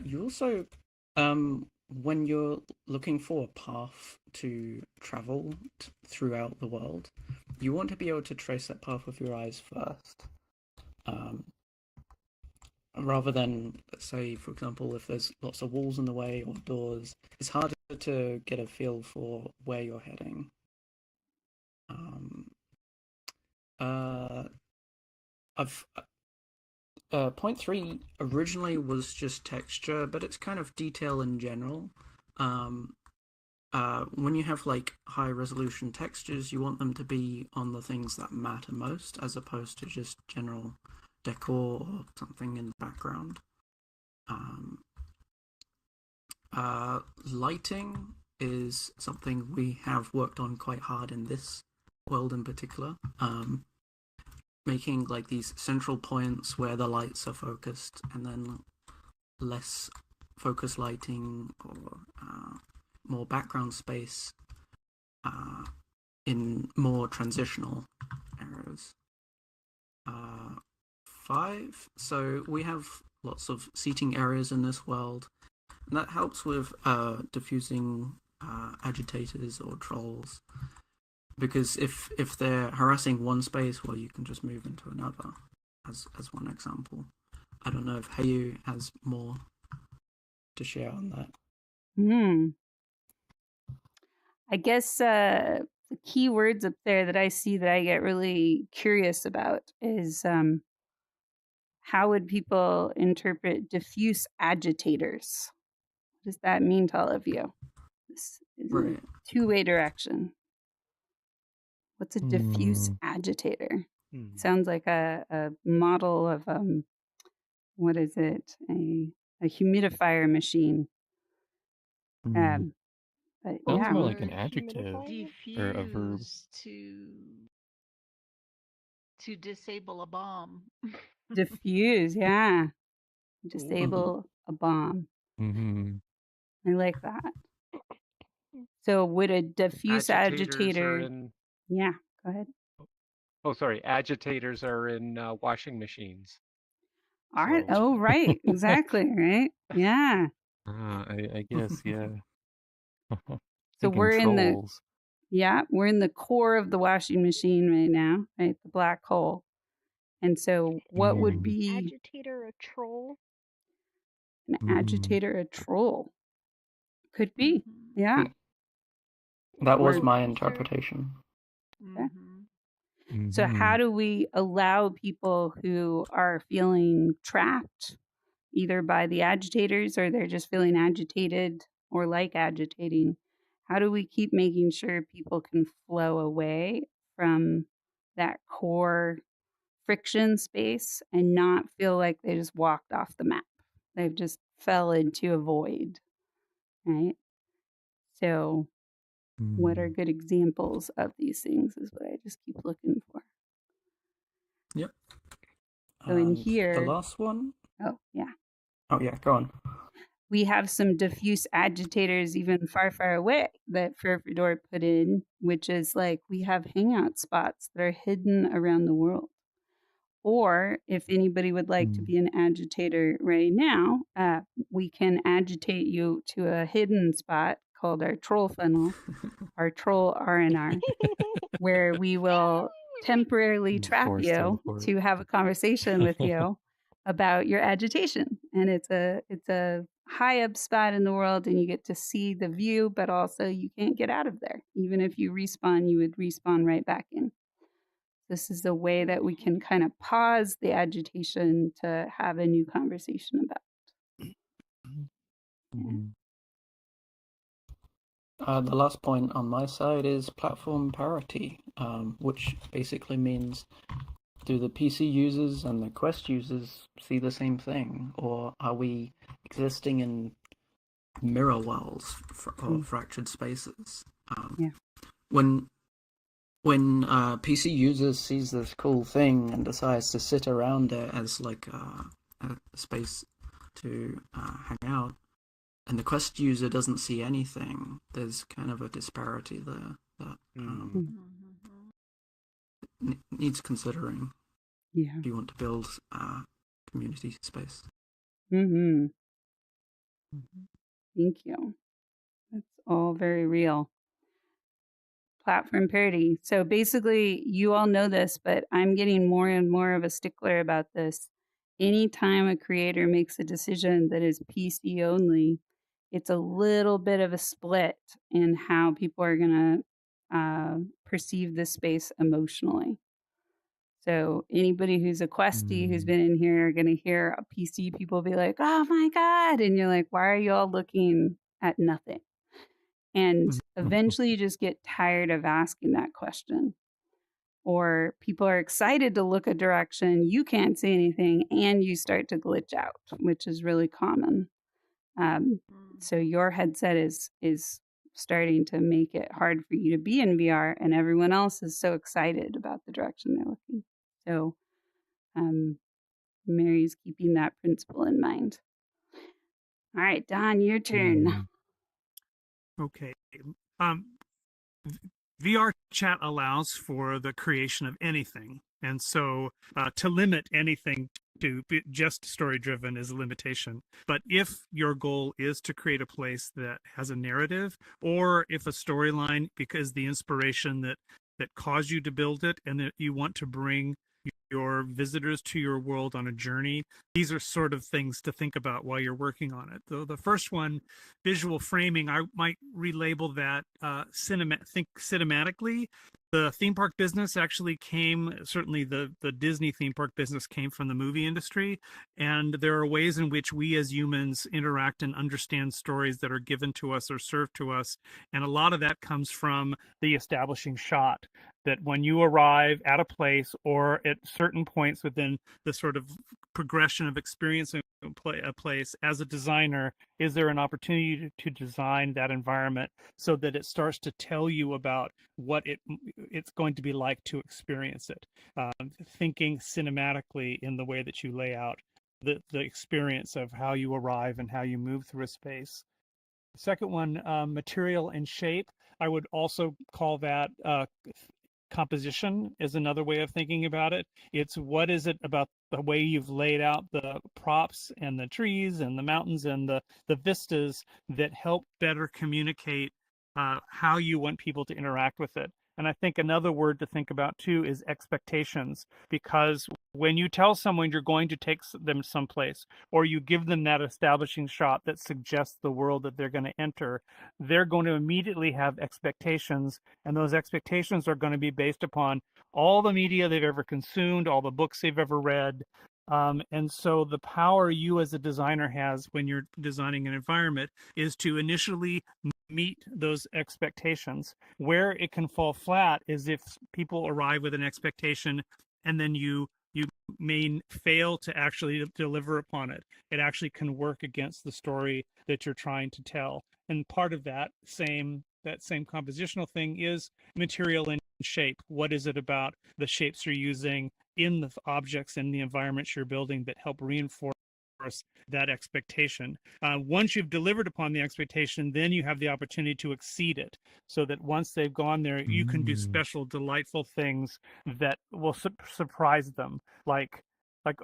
You also, when you're looking for a path to travel throughout the world, you want to be able to trace that path with your eyes first. Rather than, let's say, for example, if there's lots of walls in the way or doors, it's harder to get a feel for where you're heading. Point 3 originally was just texture, but it's kind of detail in general. When you have like high resolution textures, you want them to be on the things that matter most, as opposed to just general decor or something in the background. Lighting is something we have worked on quite hard in this world in particular. Making like these central points where the lights are focused, and then less focus lighting or more background space in more transitional areas. 5. So we have lots of seating areas in this world, and that helps with diffusing agitators or trolls. Because if they're harassing one space, well, you can just move into another, as one example. I don't know if Heyu has more to share on that. I guess the key words up there that I see that I get really curious about is how would people interpret diffuse agitators? What does that mean to all of you? This is a two-way direction. What's a diffuse agitator? Sounds like a model of what is it? A humidifier machine. But Sounds more like an adjective or a verb. To disable a bomb. Diffuse, yeah. Disable a bomb. I like that. So would a diffuse agitator... Yeah, go ahead. Oh, sorry, agitators are in washing machines. All right. So Oh, right. Exactly. Right. Yeah. I guess, yeah. So Thinking trolls. we're in the core of the washing machine right now, right? The black hole. And so what Is would an be agitator a troll? an agitator, a troll? Could be. Mm-hmm. Yeah. That was Or my Officer. interpretation. yeah. Mm-hmm. So how do we allow people who are feeling trapped either by the agitators or they're just feeling agitated or like agitating? How do we keep making sure people can flow away from that core friction space and not feel like they just walked off the map? They've just fell into a void, right? So, what are good examples of these things is what I just keep looking for. Yep. So, in And the here, last one. oh, yeah. Oh yeah, go on. We have some diffuse agitators even far, far away that Ferfidor put in, which is like we have hangout spots that are hidden around the world. Or if anybody would like to be an agitator right now, we can agitate you to a hidden spot called our troll funnel, our troll R&R, where we will temporarily trap Force you teleport. to have a conversation with you about your agitation. And it's a high up spot in the world and you get to see the view, but also you can't get out of there. Even if you respawn, you would respawn right back in. This is a way that we can kind of pause the agitation to have a new conversation about. The last point on my side is platform parity, which basically means do the PC users and the Quest users see the same thing, or are we existing in mirror worlds or fractured spaces? Yeah. When PC users sees this cool thing and decides to sit around it as like a space to hang out, and the Quest user doesn't see anything, there's kind of a disparity there that needs considering. Yeah. If you want to build community space. Mm-hmm. Thank you. That's all very real. Platform parity. So basically, you all know this, but I'm getting more and more of a stickler about this. Anytime a creator makes a decision that is PC only, it's a little bit of a split in how people are going to perceive this space emotionally. So anybody who's a questie who's been in here are going to hear a PC people be like, "Oh my God." And you're like, "Why are you all looking at nothing?" And eventually you just get tired of asking that question. Or people are excited to look a direction, you can't see anything, and you start to glitch out, which is really common. So your headset is starting to make it hard for you to be in VR, and everyone else is so excited about the direction they're looking. So Mary's keeping that principle in mind. All right, Don, your turn. Okay. VR chat allows for the creation of anything. And so to limit anything to be just story driven is a limitation. But if your goal is to create a place that has a narrative, or if a storyline, because the inspiration that caused you to build it and that you want to bring your visitors to your world on a journey, these are sort of things to think about while you're working on it. The first one, visual framing, I might relabel that think cinematically. The theme park business actually came, certainly the Disney theme park business came from the movie industry. And there are ways in which we as humans interact and understand stories that are given to us or served to us. And a lot of that comes from the establishing shot, that when you arrive at a place or at certain points within the sort of progression of experiencing a place, as a designer, is there an opportunity to design that environment so that it starts to tell you about what it's going to be like to experience it, thinking cinematically in the way that you lay out the experience of how you arrive and how you move through a space. The second one, material and shape, I would also call that composition is another way of thinking about it. It's what is it about the way you've laid out the props and the trees and the mountains and the vistas that help better communicate how you want people to interact with it. And I think another word to think about too is expectations, because when you tell someone you're going to take them someplace, or you give them that establishing shot that suggests the world that they're going to enter, they're going to immediately have expectations, and those expectations are going to be based upon all the media they've ever consumed, all the books they've ever read. And so the power you as a designer has when you're designing an environment is to initially meet those expectations. Where it can fall flat is if people arrive with an expectation and then you may fail to actually deliver upon it. It actually can work against the story that you're trying to tell. And part of that same compositional thing is material and shape. What is it about the shapes you're using in the objects and the environments you're building that help reinforce that expectation? Once you've delivered upon the expectation, then you have the opportunity to exceed it, so that once they've gone there, you can do special, delightful things that will surprise them. Like,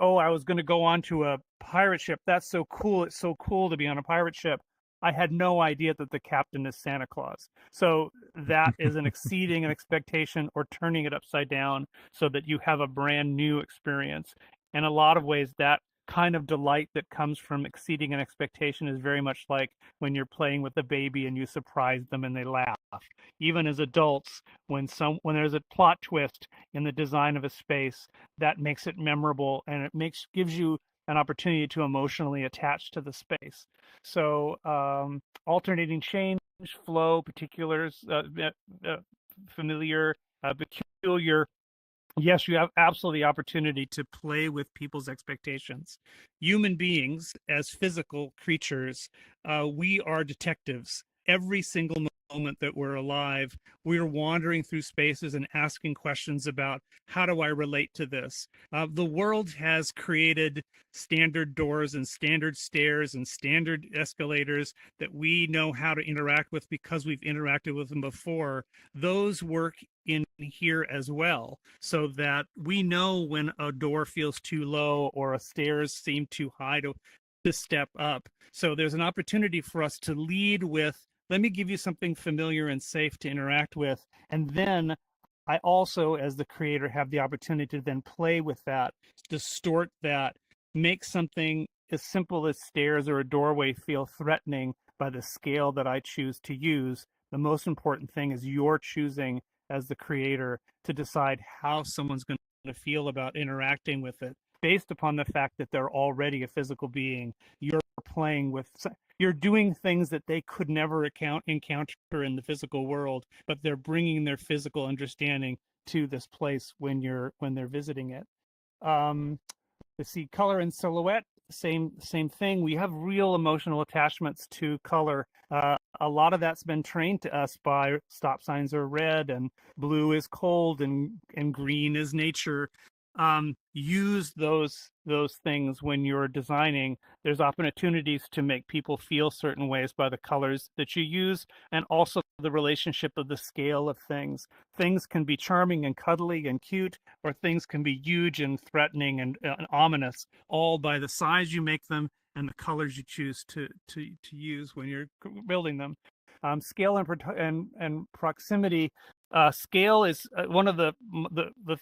oh, I was going to go onto a pirate ship. That's so cool. It's so cool to be on a pirate ship. I had no idea that the captain is Santa Claus. So that is an exceeding an expectation or turning it upside down so that you have a brand new experience. In a lot of ways, that kind of delight that comes from exceeding an expectation is very much like when you're playing with a baby and you surprise them and they laugh. Even as adults, when there's a plot twist in the design of a space, that makes it memorable, and it gives you an opportunity to emotionally attach to the space. So alternating change, flow, particulars, familiar, peculiar. Yes, you have absolutely the opportunity to play with people's expectations. Human beings, as physical creatures, we are detectives. Every single moment that we're alive, we're wandering through spaces and asking questions about, how do I relate to this? The world has created standard doors and standard stairs and standard escalators that we know how to interact with because we've interacted with them before. Those work in here as well, so that we know when a door feels too low or a stairs seem too high to step up. So there's an opportunity for us to lead with, let me give you something familiar and safe to interact with. And then I also, as the creator, have the opportunity to then play with that, distort that, make something as simple as stairs or a doorway feel threatening by the scale that I choose to use. The most important thing is you're choosing as the creator to decide how someone's going to feel about interacting with it based upon the fact that they're already a physical being. You're playing with, you're doing things that they could never encounter in the physical world, but they're bringing their physical understanding to this place when they're visiting it. Let's see, color and silhouette, same thing. We have real emotional attachments to color. A lot of that's been trained to us by stop signs are red and blue is cold and green is nature. Use those things when you're designing. There's opportunities to make people feel certain ways by the colors that you use, and also the relationship of the scale of things. Things can be charming and cuddly and cute, or things can be huge and threatening and ominous, all by the size you make them and the colors you choose to use when you're building them. Scale and proximity. Scale is one of the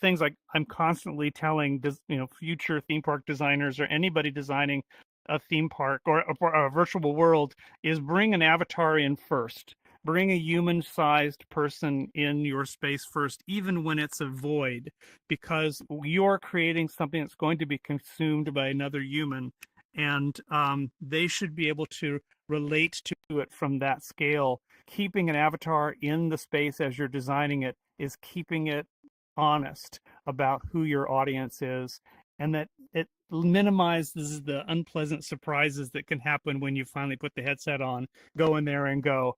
things I'm constantly telling future theme park designers or anybody designing a theme park or a virtual world is bring an avatar in first. Bring a human-sized person in your space first, even when it's a void, because you're creating something that's going to be consumed by another human, and they should be able to relate to it from that scale. Keeping an avatar in the space as you're designing it is keeping it honest about who your audience is, and that it minimizes the unpleasant surprises that can happen when you finally put the headset on, go in there and go,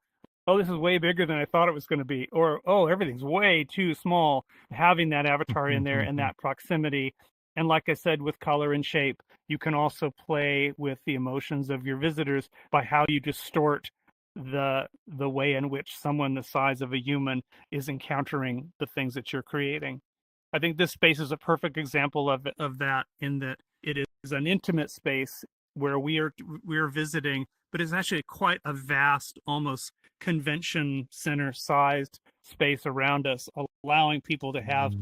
oh, this is way bigger than I thought it was going to be, or oh, everything's way too small. Having that avatar in there and that proximity. And like I said, with color and shape, you can also play with the emotions of your visitors by how you distort the way in which someone the size of a human is encountering the things that you're creating. I think this space is a perfect example of that, in that it is an intimate space where we are visiting, but it's actually quite a vast, almost convention center sized space around us, allowing people to have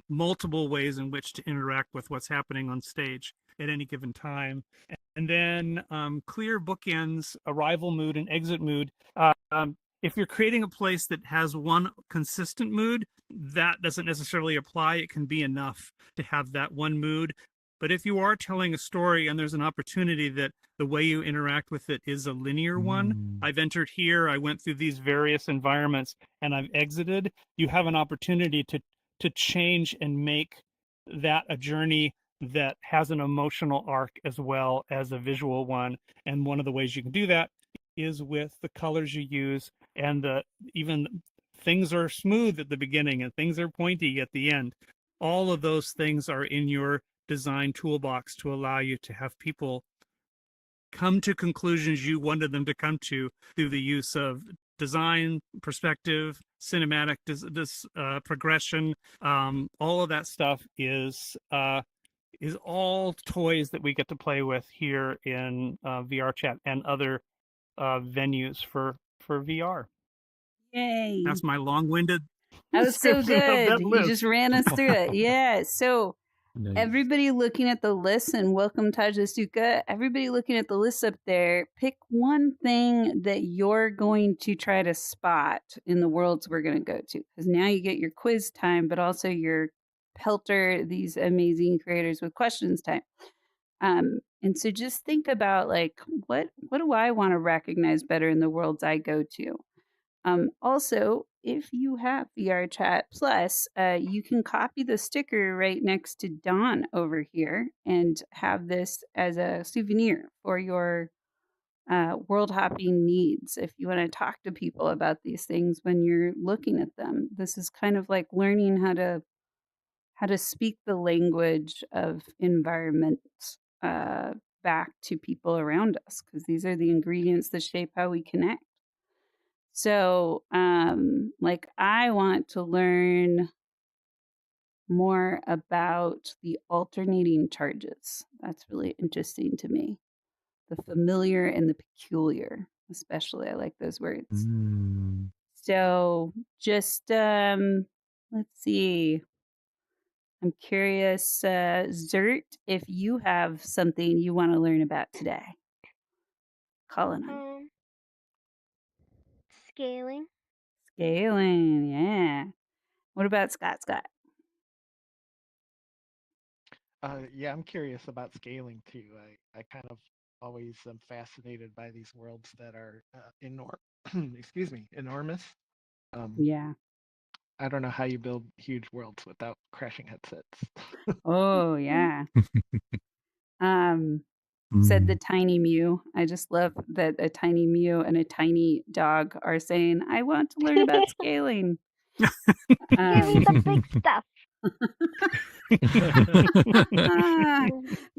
multiple ways in which to interact with what's happening on stage at any given time. And then clear bookends, arrival mood and exit mood. If you're creating a place that has one consistent mood, that doesn't necessarily apply. It can be enough to have that one mood. But if you are telling a story and there's an opportunity that the way you interact with it is a linear one, I've entered here, I went through these various environments, and I've exited, you have an opportunity to change and make that a journey that has an emotional arc as well as a visual one. And one of the ways you can do that is with the colors you use, and even things are smooth at the beginning and things are pointy at the end. All of those things are in your design toolbox to allow you to have people come to conclusions you wanted them to come to through the use of design, perspective, cinematic progression. All of that stuff is all toys that we get to play with here in VR Chat and other venues for VR. Yay. That's my long-winded That was so good. You list. just ran us through it. Yeah. So Nice. everybody looking at the list, and welcome Taj Asuka, everybody looking at the list up there, pick one thing that you're going to try to spot in the worlds we're going to go to. Because now you get your quiz time, but also your pelter these amazing creators with questions time. And so just think about, like, what do I want to recognize better in the worlds I go to? Also, if you have VR Chat Plus, you can copy the sticker right next to Dawn over here and have this as a souvenir for your world hopping needs. If you want to talk to people about these things when you're looking at them, this is kind of like learning how to speak the language of environment back to people around us, because these are the ingredients that shape how we connect. So, like, I want to learn more about the alternating charges. That's really interesting to me. The familiar and the peculiar, especially. I like those words. So, just let's see. I'm curious, Zert, if you have something you want to learn about today. Colin. Scaling. Scaling, yeah. What about Scott? Yeah, I'm curious about scaling too. I kind of always am fascinated by these worlds that are enormous. Yeah. I don't know how you build huge worlds without crashing headsets. Oh, yeah. Said the tiny Mew. I just love that a tiny Mew and a tiny dog are saying, I want to learn about scaling. Give me the big stuff.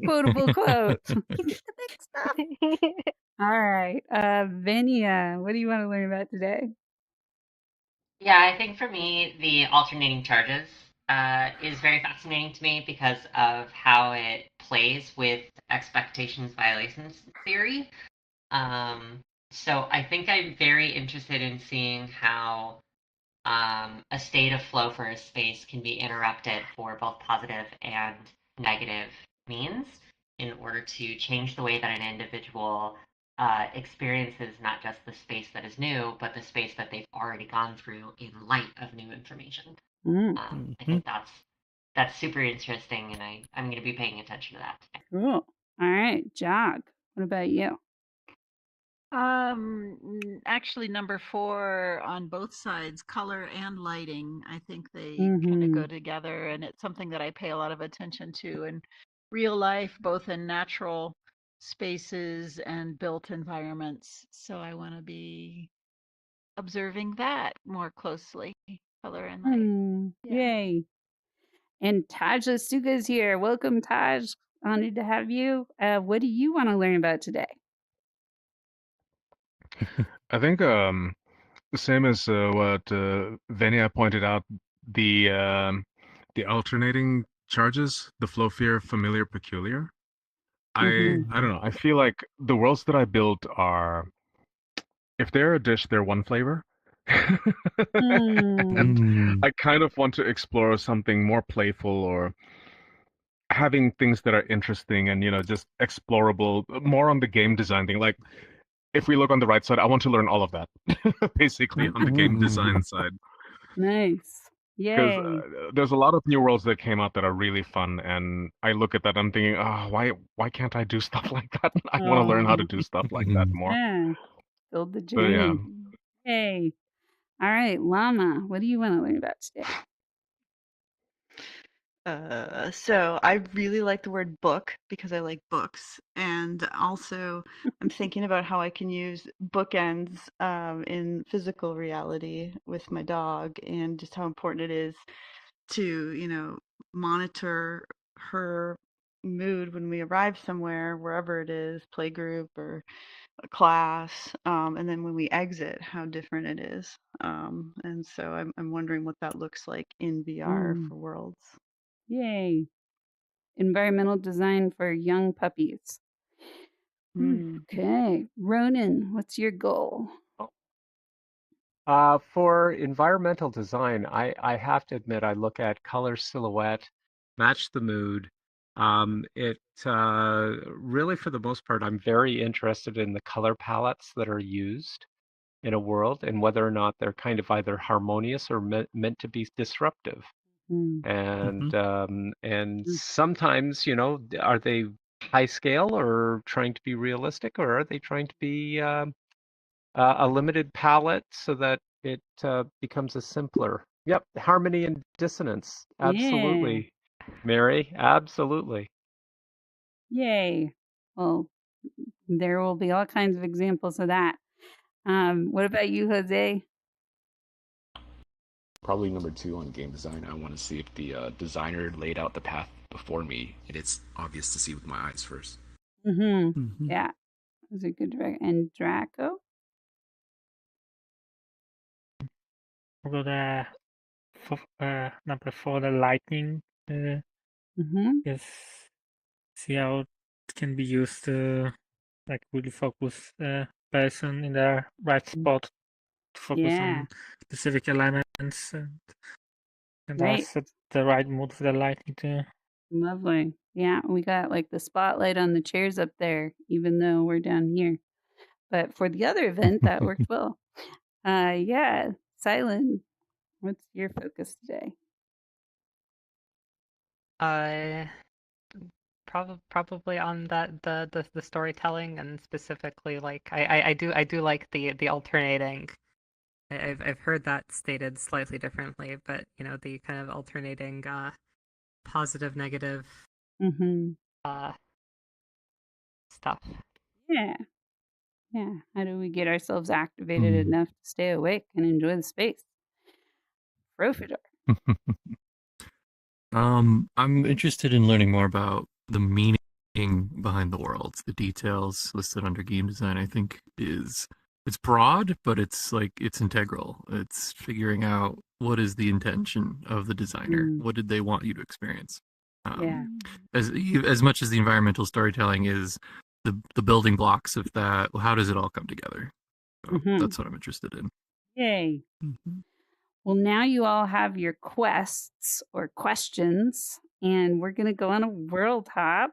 Quotable quote. Give me the big stuff. All right. Venia, what do you want to learn about today? Yeah, I think for me, the alternating charges is very fascinating to me because of how it plays with expectations violations theory. So I think I'm very interested in seeing how a state of flow for a space can be interrupted for both positive and negative means in order to change the way that an individual experiences not just the space that is new, but the space that they've already gone through in light of new information. I think that's super interesting, and I'm going to be paying attention to that today. Cool. All right, Jog, what about you? Actually, number 4 on both sides, color and lighting. I think they kind of go together, and it's something that I pay a lot of attention to in real life, both in natural spaces and built environments. So I want to be observing that more closely, color and light. Yay. And Taj Asuka's here. Welcome, Taj. Honored to have you. What do you want to learn about today? I think the same as what Venia pointed out, the alternating charges, the flow, fear, familiar, peculiar. I don't know. I feel like the worlds that I built are, if they're a dish, they're one flavor. And I kind of want to explore something more playful or having things that are interesting and, just explorable, more on the game design thing. Like, if we look on the right side, I want to learn all of that, basically, on the game design side. Nice. Because Yay. there's a lot of new worlds that came out that are really fun, and I look at that, I'm thinking, why can't I do stuff like that? I want to learn how to do stuff like that more. Yeah. Build the But yeah. journey. Yay. All right, Llama, what do you want to learn about today? So I really like the word book because I like books, and also I'm thinking about how I can use bookends in physical reality with my dog, and just how important it is to monitor her mood when we arrive somewhere, wherever it is, playgroup or a class, and then when we exit, how different it is. And so I'm wondering what that looks like in VR for Worlds. Yay. Environmental design for young puppies. Okay. Ronan, what's your goal? For environmental design, I have to admit I look at color, silhouette, match the mood. Really, for the most part, I'm very interested in the color palettes that are used in a world and whether or not they're kind of either harmonious or meant to be disruptive. And sometimes, are they high scale or trying to be realistic, or are they trying to be a limited palette so that it becomes a simpler? Yep, harmony and dissonance. Absolutely, Mary. Absolutely. Yay. Well, there will be all kinds of examples of that. What about you, Jose? Probably number 2 on game design. I want to see if the designer laid out the path before me, and it's obvious to see with my eyes first. Yeah, those are good. And Draco? For the number 4, the lighting is see how it can be used to like really focus person in the right spot to focus on specific elements and also the right mood for the lighting too. Lovely. Yeah, we got like the spotlight on the chairs up there, even though we're down here. But for the other event, that worked well. Yeah, Silent, what's your focus today? Probably on the storytelling, and specifically like I do like the alternating. I've heard that stated slightly differently, but the kind of alternating positive negative stuff. Yeah. How do we get ourselves activated enough to stay awake and enjoy the space? Profiter. I'm interested in learning more about the meaning behind the worlds. The details listed under game design, I think, it's broad, but it's integral. It's figuring out what is the intention of the designer. What did they want you to experience? As much as the environmental storytelling is the building blocks of that. Well, how does it all come together? So that's what I'm interested in. Yay. Well, now you all have your quests or questions, and we're going to go on a world hop.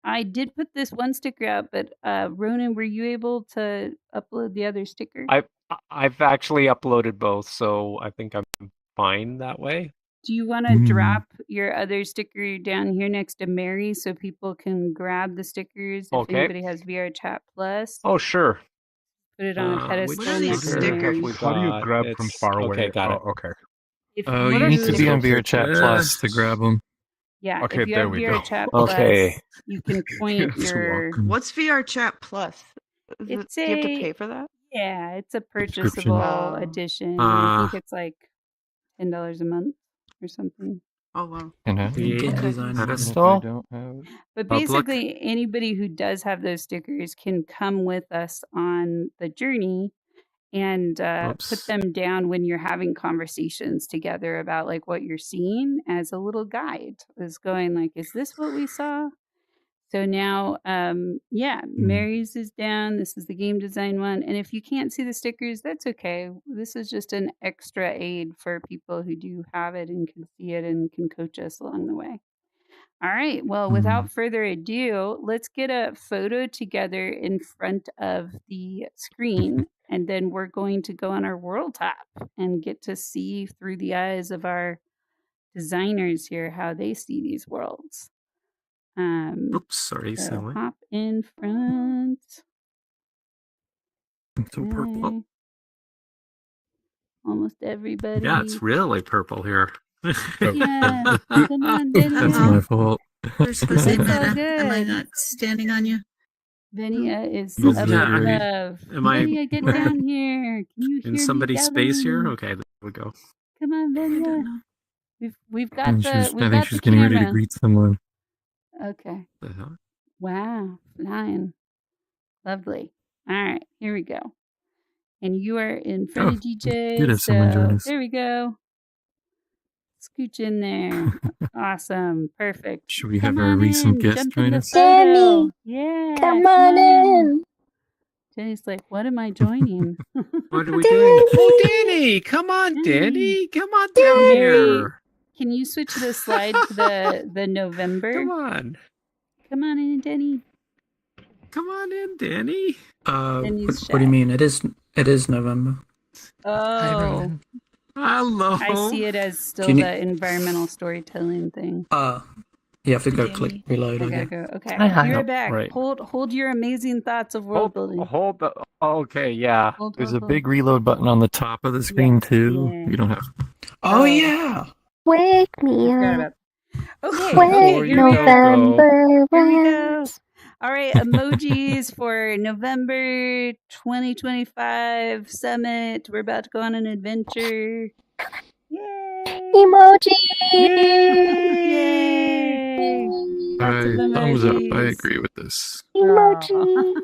I did put this one sticker out, but Ronan, were you able to upload the other sticker? I've actually uploaded both, so I think I'm fine that way. Do you want to drop your other sticker down here next to Mary so people can grab the stickers if anybody has VR Chat Plus? Oh, sure. Put it on a pedestal next to stickers? Mary. How do you grab from far away? Okay, got it. Okay. You need to be on VR Chat Plus to grab them. Yeah, okay, if you there have we VR go. Chat Plus, Okay. you can point your... What's VR Chat Plus? Do you have to pay for that? Yeah, it's a purchasable edition. I think it's like $10 a month or something. Oh wow. And I The game and design if I pedestal. don't have But Public. basically, anybody who does have those stickers can come with us on the journey and put Oops. them down when you're having conversations together about like what you're seeing as a little guide. Is going like, is this what we saw? So now, Mary's is down. This is the game design one. And if you can't see the stickers, that's okay. This is just an extra aid for people who do have it and can see it and can coach us along the way. All right. Well, without further ado, let's get a photo together in front of the screen. And then we're going to go on our world top and get to see through the eyes of our designers here how they see these worlds. Oops, sorry, So silly. hop in front. So purple. Okay. Almost everybody. Yeah, it's really purple here. Yeah. Come on, Benny. That's my fault. Where's Jose It's all Meta? Am I good. not standing on you? Venia is Yeah, up I mean, above. am I Venia, get down here. Can you hear in me somebody's space here? yelling? Okay, there we go. Come on, I Venia. don't know. We've I got think the she's, we've I think got she's the getting ready to camera. greet someone. Okay. The hell? Wow. Flying. Lovely. All right, here we go. And you are in front Oh, of DJ. good have someone join So us. there we go. Scooch in there. Awesome. Perfect. Should we Come have our on recent in. guest Jump in join the us? photo. Danny, Yeah. come on in. Jenny's like, what am I joining? What are we doing? Danny, Oh, Danny! Come on, Danny! Come on down Danny. Mary, here! can you switch the slide to the November? Come on! Come on in, Denny. Come on in, Danny! Denny's What do you shy. mean? It is November. Oh, Hello! I see it as still Can you- the environmental storytelling thing. You have to go Danny. click reload. I I gotta guess. go. Okay, Hi. you're Oh, back. right. Hold your amazing thoughts of world building. Hold the. Okay, yeah. Hold, There's hold, a hold. big reload button on the top of the screen too. Yeah. You don't have. Oh Oh. yeah. wake me Forgot up about. Okay, when here we go. November Here we go. ends. All right, emojis for November 2025 summit. We're about to go on an adventure. Yay! Emoji. Yay! Lots of Thumbs up. I emojis. agree with this. Emoji.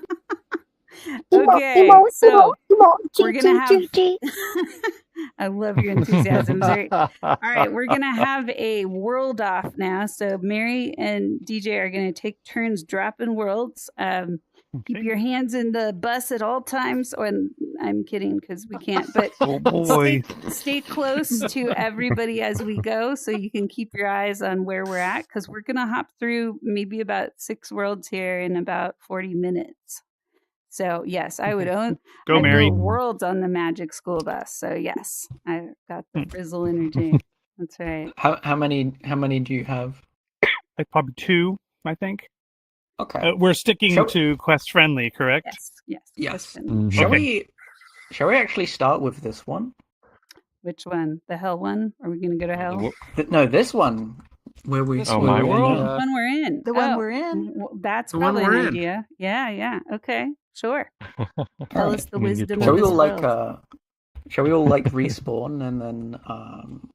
Okay, Emo, so emo, emo, we're G, gonna G, have. G, G. I love your enthusiasm, Zuri. All right, we're gonna have a world off now. So Mary and DJ are gonna take turns dropping worlds. Keep Okay. your hands in the bus at all times. And I'm kidding because we can't. But Oh boy. stay close to everybody as we go, so you can keep your eyes on where we're at. Because we're gonna hop through maybe about 6 worlds here in about 40 minutes. So yes, I would own. Go, I'd Mary. go worlds on the Magic School Bus. So yes, I got the frizzle energy. That's right. How many do you have? Like probably 2, I think. Okay. We're sticking Shall- to quest friendly, correct? Yes. Yes. Yes. Question. Shall Okay. we actually start with this one? Which one? The hell one? Are we going to go to hell? No, this one. Where we? Oh, where my we're world? in, The one we're in. The one Oh, we're in. well, that's The one probably we're an in. idea. Yeah. Okay. Sure. Tell Alright. us the I'm gonna get wisdom to Shall of we this all world. Shall we all like respawn and then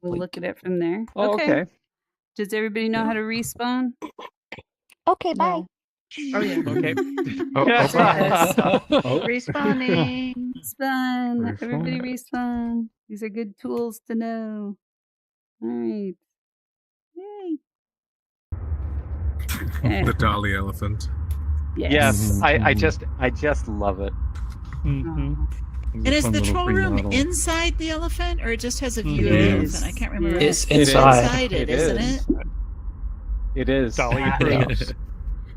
We'll like, look at it from there. Oh, okay. Does everybody know how to respawn? Okay, bye. No. Oh yeah. Okay. Oh, Yes. Respawning. Respawn. Everybody respawn. These are good tools to know. All right. Yay. Okay. The Dolly elephant. Yes, I just love it. Mm-hmm. And is the troll room inside the elephant, or it just has a view It of the is. elephant? I can't remember. It's It is. inside. Inside it, isn't it? It is. Dolly Yeah. approves.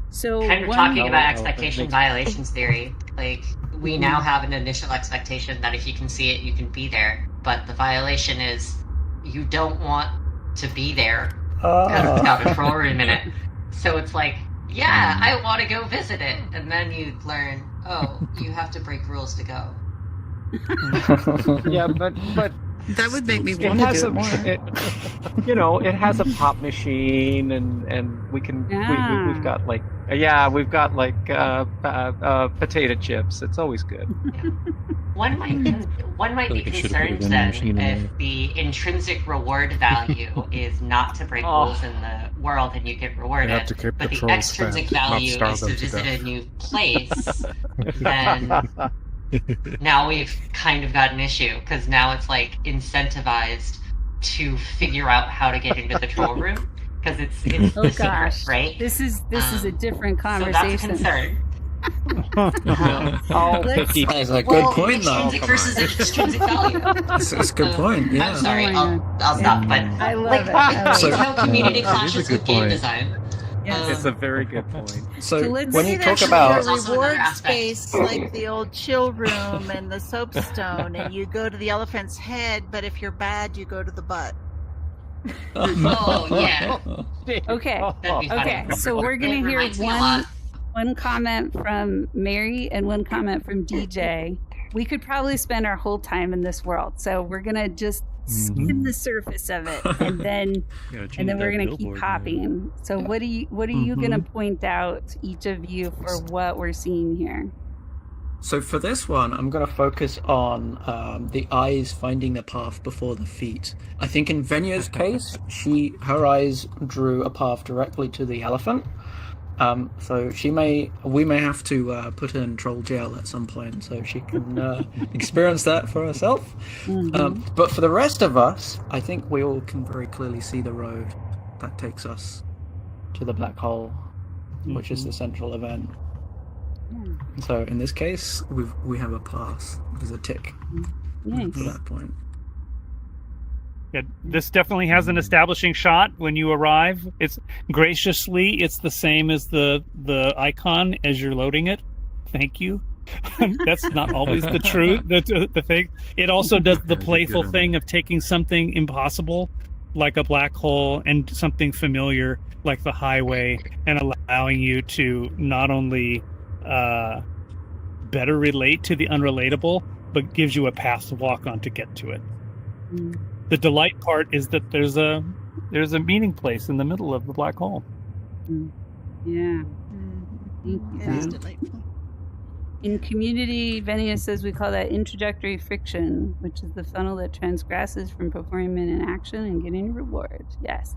So Kind of one, talking about Elephant expectation makes- violations theory. Like, we now have an initial expectation that if you can see it, you can be there. But the violation is you don't want to be there because it's got a troll room in it. So it's like, yeah, I want to go visit it. And then you learn, oh, you have to break rules to go. Yeah, but That would make me It want to has do a, it more. it has a pop machine, and we can we've Yeah. got like potato chips. It's always good. One might feel be like I should have put a concerned vending then machine in if there. the intrinsic reward value is not to break Oh. rules in the world and you get They have rewarded, to keep but the the trolls extrinsic fed, not value starve is to them to visit death. a new place, then now we've kind of got an issue, because now it's like incentivized to figure out how to get into the troll room, because it's Oh the secret, gosh, right? this is a different So that's a conversation. concern. Oh, Let's- Piggy. That is a good Well, point, though. intrinsic versus extrinsic value. It's a good point, yeah. I'm sorry, Oh my I'll stop. But I love like, it. I love So- it's how community That is a clashes good with game point. design. Yes. It's a very good point. So let's- when Maybe you there talk should about be There's a also another reward aspect. space like the old chill room and the soapstone, and you go to the elephant's head, but if you're bad, you go to the butt. Oh yeah. Okay. That'd be funny. Okay. So we're It gonna hear reminds me a lot. one comment from Mary and one comment from DJ. We could probably spend our whole time in this world, so we're gonna just skim the surface of it, and then we're gonna keep popping. So what are you gonna point out, each of you, for what we're seeing here? So for this one, I'm going to focus on the eyes finding the path before the feet. I think in Venya's case, her eyes drew a path directly to the elephant. So we may have to put her in troll jail at some point so she can experience that for herself. But for the rest of us, I think we all can very clearly see the road that takes us to the black hole, which is the central event. So in this case, we have a pass. There's a tick Nice. to that point. Yeah, this definitely has an establishing shot when you arrive. It's the same as the icon as you're loading it. Thank you. That's not always the truth. The thing. It also does the playful thing of taking something impossible, like a black hole, and something familiar, like the highway, and allowing you to not only better relate to the unrelatable, but gives you a path to walk on to get to it. The delight part is that there's a meeting place in the middle of the black hole. Yeah. Thank you. It is delightful. In community, Venia says we call that introductory friction, which is the funnel that transgresses from performing an action and getting a reward. Yes.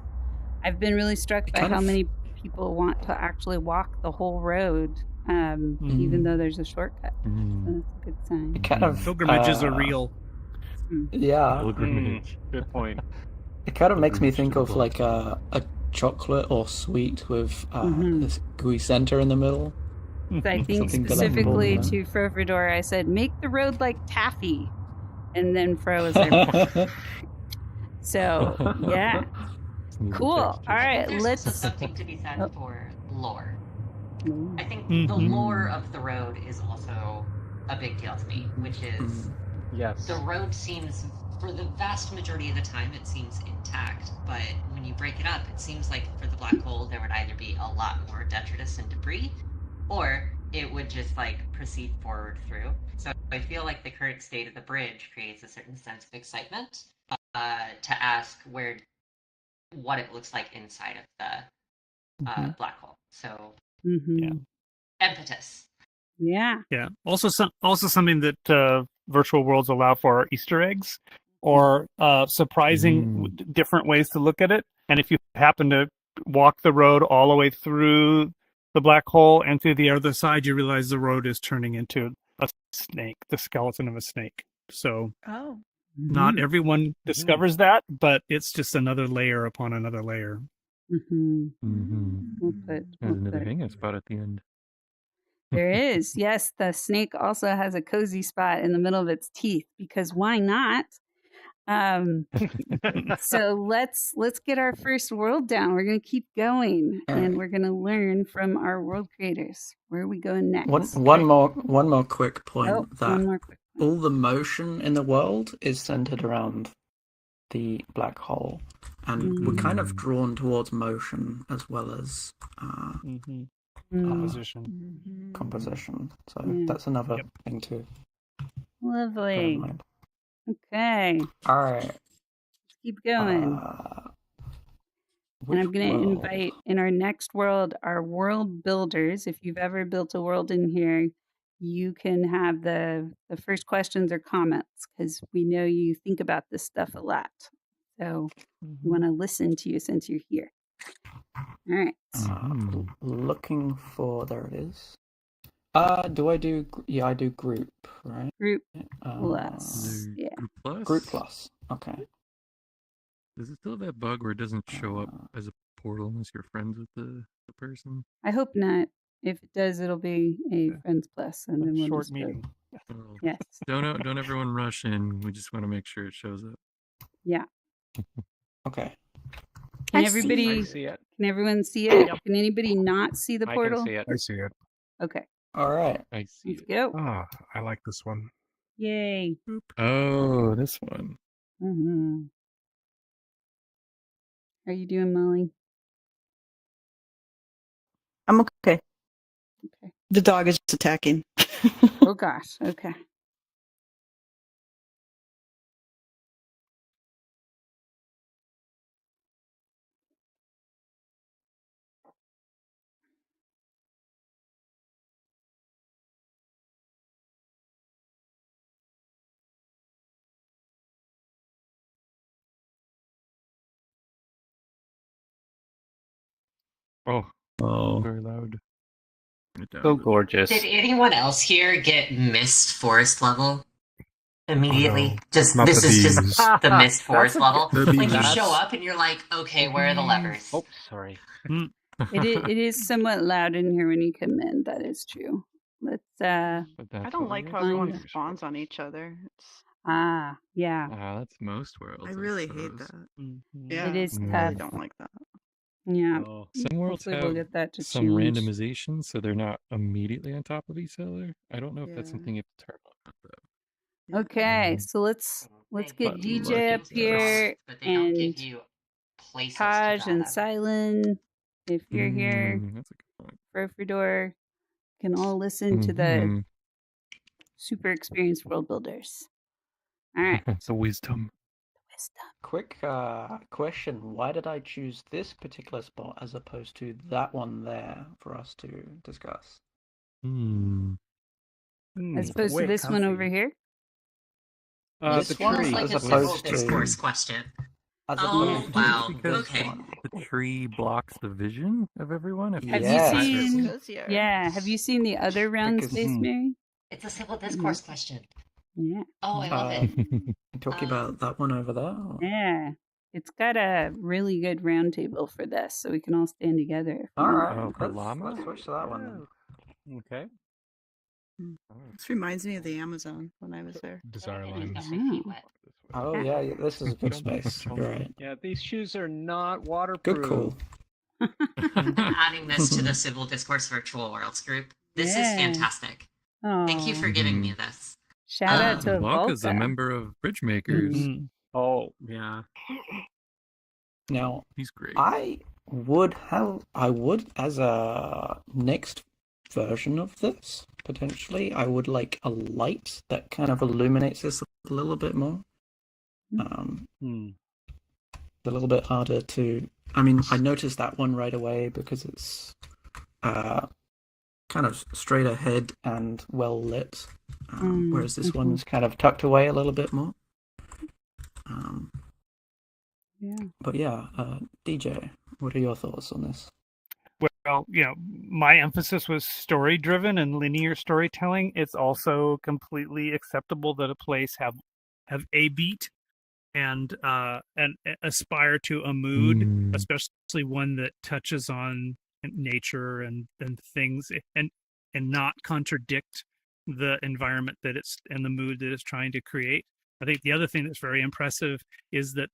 I've been really struck by how many people want to actually walk the whole road, even though there's a shortcut. So that's a good sign. It kind of Pilgrimages are real. Yeah. Good point. It kind of makes me think of like a chocolate or sweet with this gooey center in the middle. So I think Something specifically delectable, to Fro Fedora, I said, make the road like taffy. And then Fro was like, so, yeah. Cool. All right, There's let's. also something to be said for lore. I think the Mhm. lore of the road is also a big deal to me, which is Yes. the road seems, for the vast majority of the time, it seems intact. But when you break it up, it seems like for the black hole, there would either be a lot more detritus and debris, or it would just like proceed forward through. So I feel like the current state of the bridge creates a certain sense of excitement to ask what it looks like inside of the black hole. So impetus. Yeah. Yeah. Also something that virtual worlds allow for are Easter eggs or surprising different ways to look at it. And if you happen to walk the road all the way through the black hole and through the other side, you realize the road is turning into a snake, the skeleton of a snake. So not everyone discovers that, but it's just another layer upon another layer. We'll put. There's another hangout spot at the end. There is. Yes, the snake also has a cozy spot in the middle of its teeth, because why not? So let's get our first world down. We're going to keep going, and we're going to learn from our world creators. Where are we going next? One more quick point. One more quick. All the motion in the world is centered around the black hole, and we're kind of drawn towards motion as well as composition. So that's another thing to bear in Lovely. mind. Okay. All right. Let's keep going. And I'm going to invite in our next world our world builders. If you've ever built a world in here, you can have the first questions or comments because we know you think about this stuff a lot. So we want to listen to you since you're here. All right. Looking for, there it is. Do I do? Yeah, I do group, right? Group plus. Yeah. Group plus? Group plus. Okay. Does it still have that bug where it doesn't show up as a portal unless you're friends with the person? I hope not. If it does, it'll be a friends plus, and then we'll Short just go. meeting. Well, Yes. Don't everyone rush in. We just want to make sure it shows up. Yeah. Okay. Can I everybody? see it. Can everyone see it? Can anybody not see the I portal? can see it. I see it. Okay. All right. I see Let's go. Ah, I like this one. Yay. Oh, this one. Mm-hmm. How are you doing, Molly? I'm okay. Okay. The dog is attacking. Oh gosh. Okay. Oh, very loud. Turn it down a So little. gorgeous. Did anyone else here get missed forest level immediately? no, Just not this the is just bees. the missed forest That's level. The Like you bees. show up and you're like, okay, where are the levers? Oh, sorry. It is somewhat loud in here when you come in. That is true. Let's I don't like how everyone find- spawns on each other. It's yeah. That's most worlds. I really hate that. Yeah, It is I tough. really don't like that. Yeah. Some worlds Hopefully have we'll get that to some change. randomization, so they're not immediately on top of each other. I don't know if that's Yeah. something you have to turn on, though. Okay, so let's get But DJ up look, here But they don't give and you places to Taj draw and them. Silent. If you're here, That's a good point. Frofridor can all listen to the super experienced world builders. All right. The wisdom. Quick question. Why did I choose this particular spot as opposed to that one there for us to discuss? As opposed to this one over here? This It one feels like as a civil opposed to... discourse question. As Oh, opposed to wow. this Okay. one. The tree blocks the vision of everyone. If Have Yes. you seen? Because, yeah. Yeah. Have you seen the other round Because- space, Mary? It's a civil discourse question. Yeah. Oh, I love it. You talking about that one over there? or- Yeah. It's got a really good round table for this, so we can all stand together. If we All want. right. Oh, for let's llama? switch to that one then. Okay. This reminds me of the Amazon when I was there. Desire Getting lines. my feet wet. Oh yeah, this is a good space. You're right. Yeah, these shoes are not waterproof. Good call. I'm adding this to the Civil Discourse Virtual Worlds group. This is Yeah. fantastic. Thank you for giving me this. Shout out to Volka's a Volka. member of Bridge Makers. Oh, yeah. Now, He's great. I would, as a next version of this, potentially, I would like a light that kind of illuminates this a little bit more. A little bit harder to... I mean, I noticed that one right away because it's kind of straight ahead and well lit, whereas this one's kind of tucked away a little bit more. Yeah. But yeah, DJ, what are your thoughts on this? Well, my emphasis was story driven and linear storytelling. It's also completely acceptable that a place have a beat and aspire to a mood, especially one that touches on nature and things and not contradict the environment that it's and the mood that it's trying to create. I think the other thing that's very impressive is that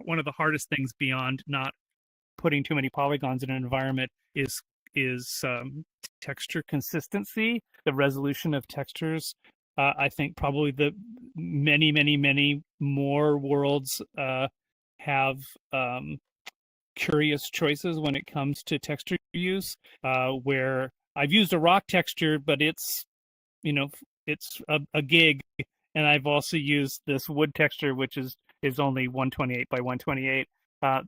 one of the hardest things beyond not putting too many polygons in an environment is texture consistency, the resolution of textures. I think probably the many more worlds have curious choices when it comes to texture use, where I've used a rock texture, but it's it's a gig, and I've also used this wood texture, which is only 128 by 128.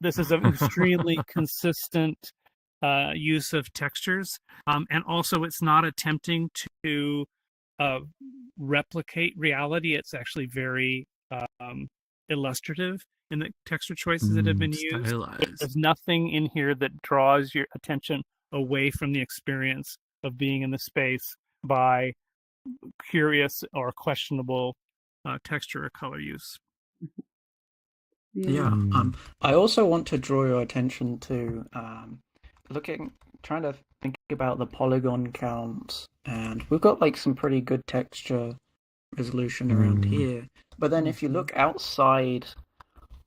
This is an extremely consistent use of textures, and also it's not attempting to replicate reality. It's actually very illustrative in the texture choices that have been used. Stylized. There's nothing in here that draws your attention away from the experience of being in the space by curious or questionable texture or color use. Yeah. I also want to draw your attention to trying to think about the polygon counts, and we've got like some pretty good texture resolution around here. But then if you look outside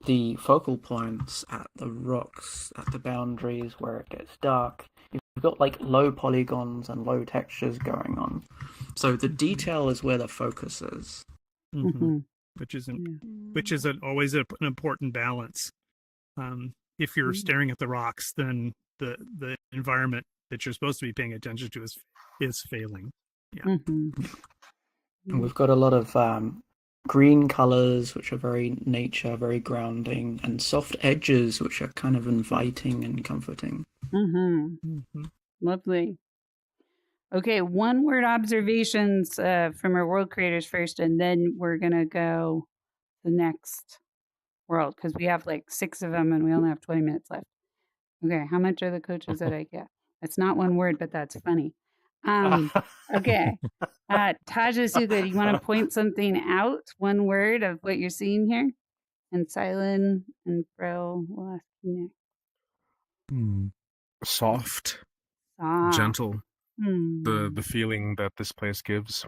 the focal points, at the rocks, at the boundaries where it gets dark, you've got like low polygons and low textures going on. So the detail is where the focus is. Which is always an important balance. If you're staring at the rocks, then the environment that you're supposed to be paying attention to is failing. Yeah. And we've got a lot of green colors, which are very nature, very grounding, and soft edges, which are kind of inviting and comforting. Lovely. Okay, one word observations from our world creators first, and then we're gonna go the next world because we have like 6 of them and we only have 20 minutes left. Okay, how much are the coaches at IKEA? That's not one word, but that's funny. Okay, Taja Suga, do you want to point something out? One word of what you're seeing here, and Silent and Fro will ask you next. Soft, Soft. gentle. The feeling that this place gives.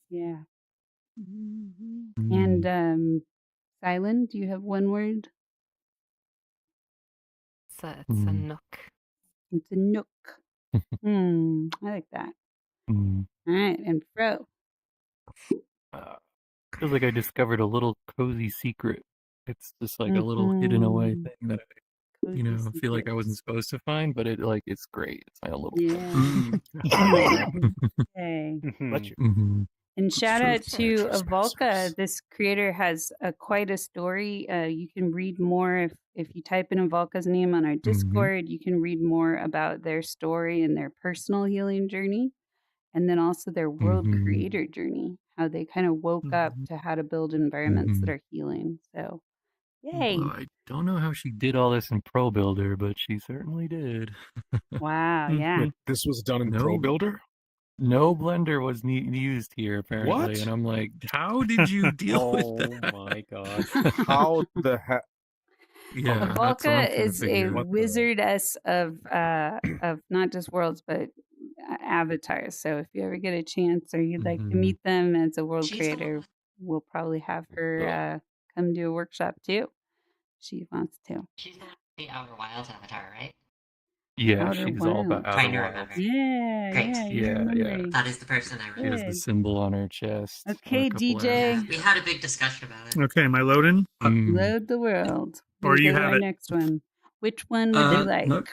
Yeah. And Silent, do you have one word? It's a nook. It's a nook. I like that. All right, and Fro. Feels like I discovered a little cozy secret. It's just like a little hidden away thing that I feel like I wasn't supposed to find, but it's great. It's like a little Hey. And shout out to Avalka. This creator has quite a story. You can read more if you type in Avalka's name on our Discord. You can read more about their story and their personal healing journey, and then also their world creator journey, how they kind of woke up to how to build environments that are healing. So, yay. Well, I don't know how she did all this in Pro Builder, but she certainly did. Wow, yeah. This was done in Pro Builder? No Blender was used here, apparently. What? And I'm like, how did you deal with that? Oh my god. How the heck? Yeah, Avalka is a wizardess of not just worlds but avatars. So if you ever get a chance or you'd like to meet them as a world creator, we'll probably have her come do a workshop too. She wants to. She's not the Outer Wilds avatar, right? Yeah, Outer she's all about Wilds. Trying to Outer remember. Wilds. Yeah, Great. yeah, you're remembering. That is the person I She remember. has the symbol on her chest. on a Okay, couple DJ. We had a big discussion about it. Okay, am I loading? Load the world. Or And you go to have our it. next one. Which one would you like? No.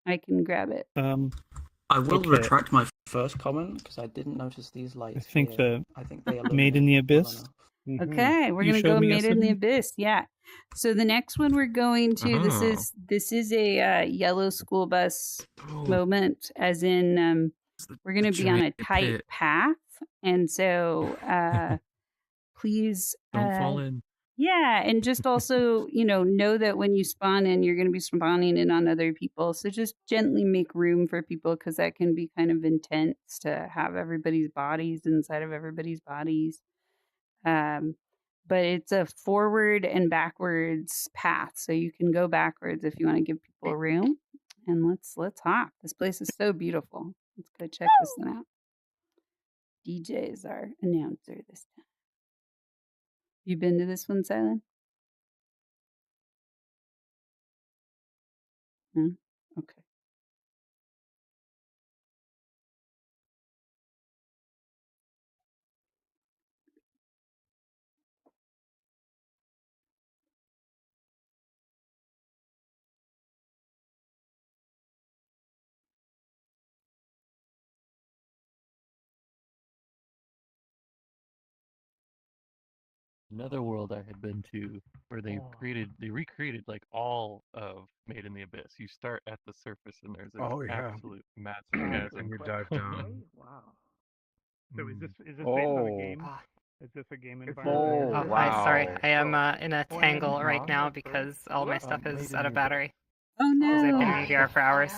I can grab it. I will Okay. retract my first comment because I didn't notice these lights. I think here. I think they Made in the Abyss. Okay, we're You gonna showed go me Made in the yesterday? Abyss. Yeah. So the next one we're going to Oh. this is a yellow school bus moment, as in we're gonna be on a giant tight pit. path, and so please Don't fall in. Yeah, and just also, know that when you spawn in, you're going to be spawning in on other people. So just gently make room for people because that can be kind of intense to have everybody's bodies inside of everybody's bodies. But it's a forward and backwards path, so you can go backwards if you want to give people room. And let's hop. This place is so beautiful. Let's go check this one out. DJ is our announcer this time. You been to this one, Silent? Okay. another world I had been to where they recreated like all of Made in the Abyss. You start at the surface and there's an Oh yeah, absolute massive chasm. and you dive down. Wow. So is this based on a Oh. game? Is this a game It's environment? Oh, Oh, hi, sorry. wow. I am in a Oh, no, tangle right no, now that's because all my stuff Made is in out of the Abyss. battery. Oh Because I've been no. in VR for hours.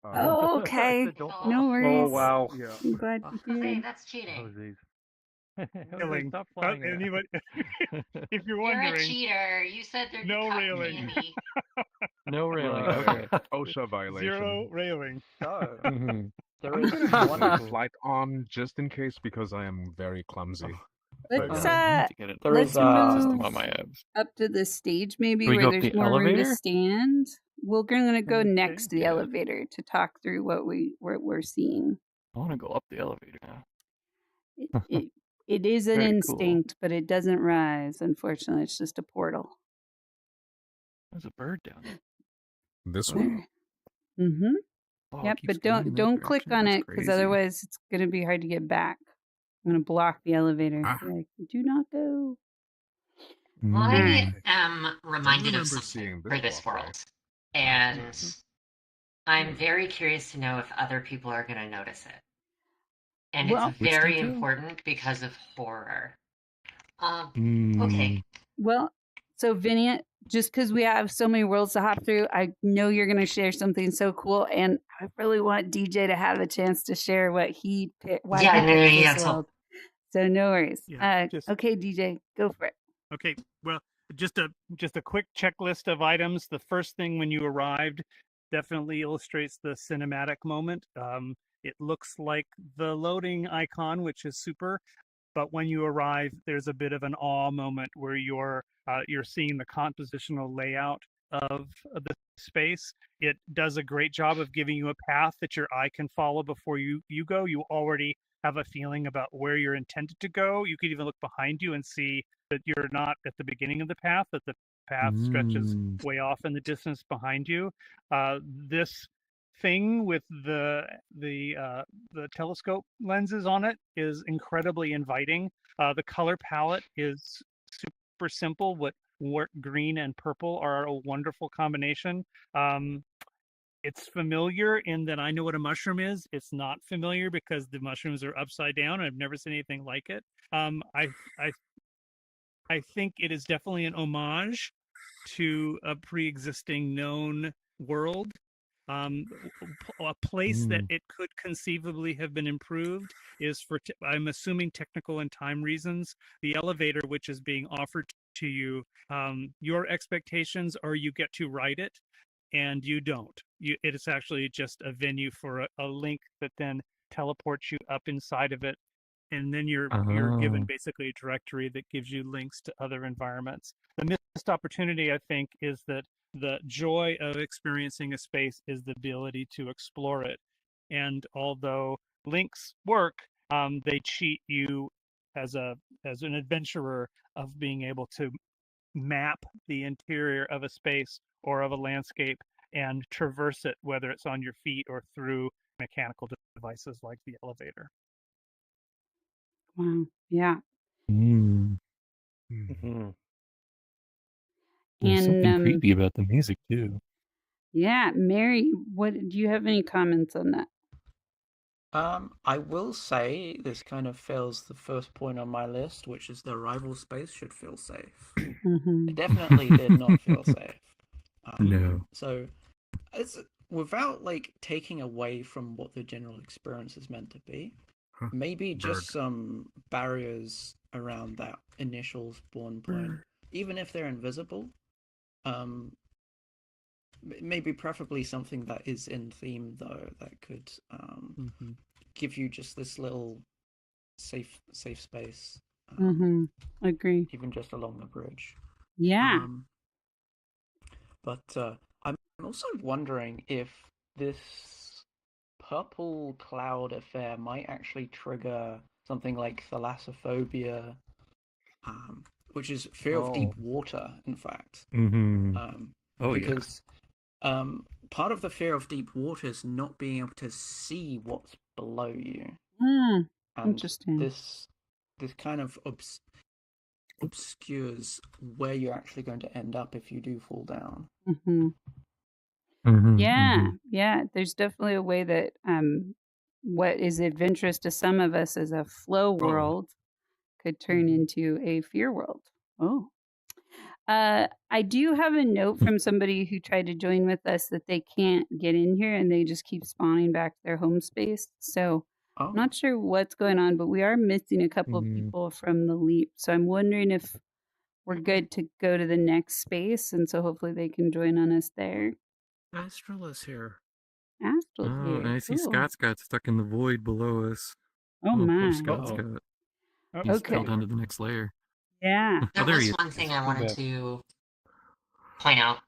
Oh, okay. No Oh, worries. wow. Yeah. I'm glad to hear. Jose, that's cheating. Jose, Railing. stop Oh, flying around. anybody, if you're You're a wondering, cheater. You said there'd no be railing. continuity. No railing. Right. Okay. OSHA violation. Zero railing. So, There I'm is gonna have one. my flight on just in case because I am very clumsy. But Let's yeah. To get it. There let's is System move on my abs. up to the stage maybe Can we where go up there's the more room to elevator? stand. We're gonna go next to the Yeah. elevator to talk through what we're seeing. I want to go up the elevator now. It is an Very instinct, but it doesn't rise. Unfortunately, it's just a portal. There's a bird down there. This one? Mm-hmm. Oh, Yep, it keeps but going in that don't click direction? on That's it because crazy. otherwise it's gonna be hard to get back. I'm gonna block the elevator. Ah. Be like, do not go. I am Don't reminded of remember something seeing for this walkway. world. And I'm very curious to know if other people are going to notice it. And Well- it's Which very detail? important because of horror. Okay. Mm. Well, so Vinny, just because we have so many worlds to hop through, I know you're going to share something so cool, and I really want DJ to have a chance to share what he picked. Why Yeah, he no, picked yeah, this so- world. So no worries. Yeah, Okay, DJ, go for it. Okay, well, just a quick checklist of items. The first thing when you arrived definitely illustrates the cinematic moment. It looks like the loading icon, which is super, but when you arrive, there's a bit of an awe moment where you're seeing the compositional layout of the space. It does a great job of giving you a path that your eye can follow before you go. You already have a feeling about where you're intended to go. You could even look behind you and see that you're not at the beginning of the path, that the path stretches way off in the distance behind you. This thing with the telescope lenses on it is incredibly inviting. The color palette is super simple. What green and purple are a wonderful combination. It's familiar in that I know what a mushroom is. It's not familiar because the mushrooms are upside down. I've never seen anything like it. I think it is definitely an homage to a pre-existing known world. A place that it could conceivably have been improved is for, I'm assuming, technical and time reasons. The elevator, which is being offered to you, your expectations are you get to ride it, and you don't. It is actually just a venue for a link that then teleports you up inside of it, and then you're given basically a directory that gives you links to other environments. The missed opportunity, I think, is that the joy of experiencing a space is the ability to explore it. And although links work, they cheat you as an adventurer of being able to map the interior of a space or of a landscape and traverse it, whether it's on your feet or through mechanical devices like the elevator. Wow. Yeah. There's something creepy about the music too. Yeah, Mary, what do you have any comments on that? I will say this kind of fills the first point on my list, which is the arrival space should feel safe. It definitely did not feel safe. No. So, it's without like taking away from what the general experience is meant to be. Maybe just some barriers around that initial spawn point, even if they're invisible. Maybe preferably something that is in theme though, that could give you just this little safe space. Agree. Even just along the bridge. Yeah. But I'm also wondering if this purple cloud affair might actually trigger something like thalassophobia, which is fear of deep water, in fact. Because part of the fear of deep water is not being able to see what's below you. And Interesting. This kind of obscures where you're actually going to end up if you do fall down. Mm-hmm. Yeah, yeah. There's definitely a way that what is adventurous to some of us as a flow world could turn into a fear world. Oh. I do have a note from somebody who tried to join with us that they can't get in here and they just keep spawning back to their home space. So I'm not sure what's going on, but we are missing a couple of people from the leap. So I'm wondering if we're good to go to the next space, and so hopefully they can join on us there. Astral is here. Astral's Oh, here. and I see Cool. Scott's got stuck in the void below us. Oh my. Poor Scott. He's Okay. fell down to the next layer. Yeah. There there he was is. one thing I wanted to point out.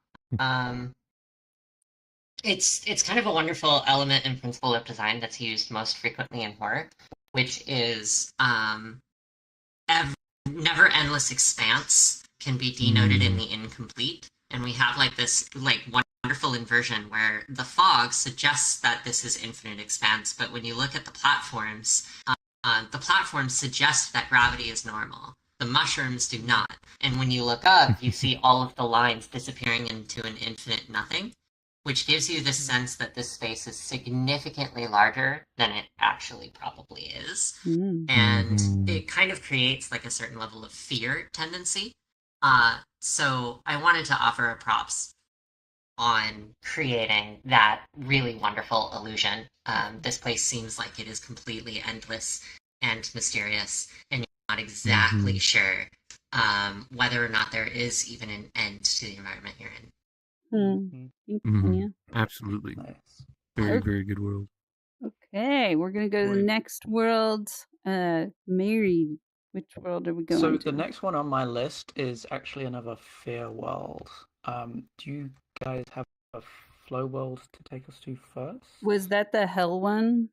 It's kind of a wonderful element and principle of design that's used most frequently in horror, which is never endless expanse can be denoted in the incomplete, and we have like this like wonderful inversion where the fog suggests that this is infinite expanse, but when you look at the platforms suggest that gravity is normal. The mushrooms do not. And when you look up, you see all of the lines disappearing into an infinite nothing, which gives you the sense that this space is significantly larger than it actually probably is. And it kind of creates like a certain level of fear tendency. So I wanted to offer a props on creating that really wonderful illusion. This place seems like it is completely endless and mysterious, and you're not exactly sure whether or not there is even an end to the environment you're in. Absolutely. Very, very good world. Okay, we're gonna go to the next world. Mary, which world are we going So to? the next one on my list is actually another fear world. Do you guys have a flow world to take us to first? Was that the hell one?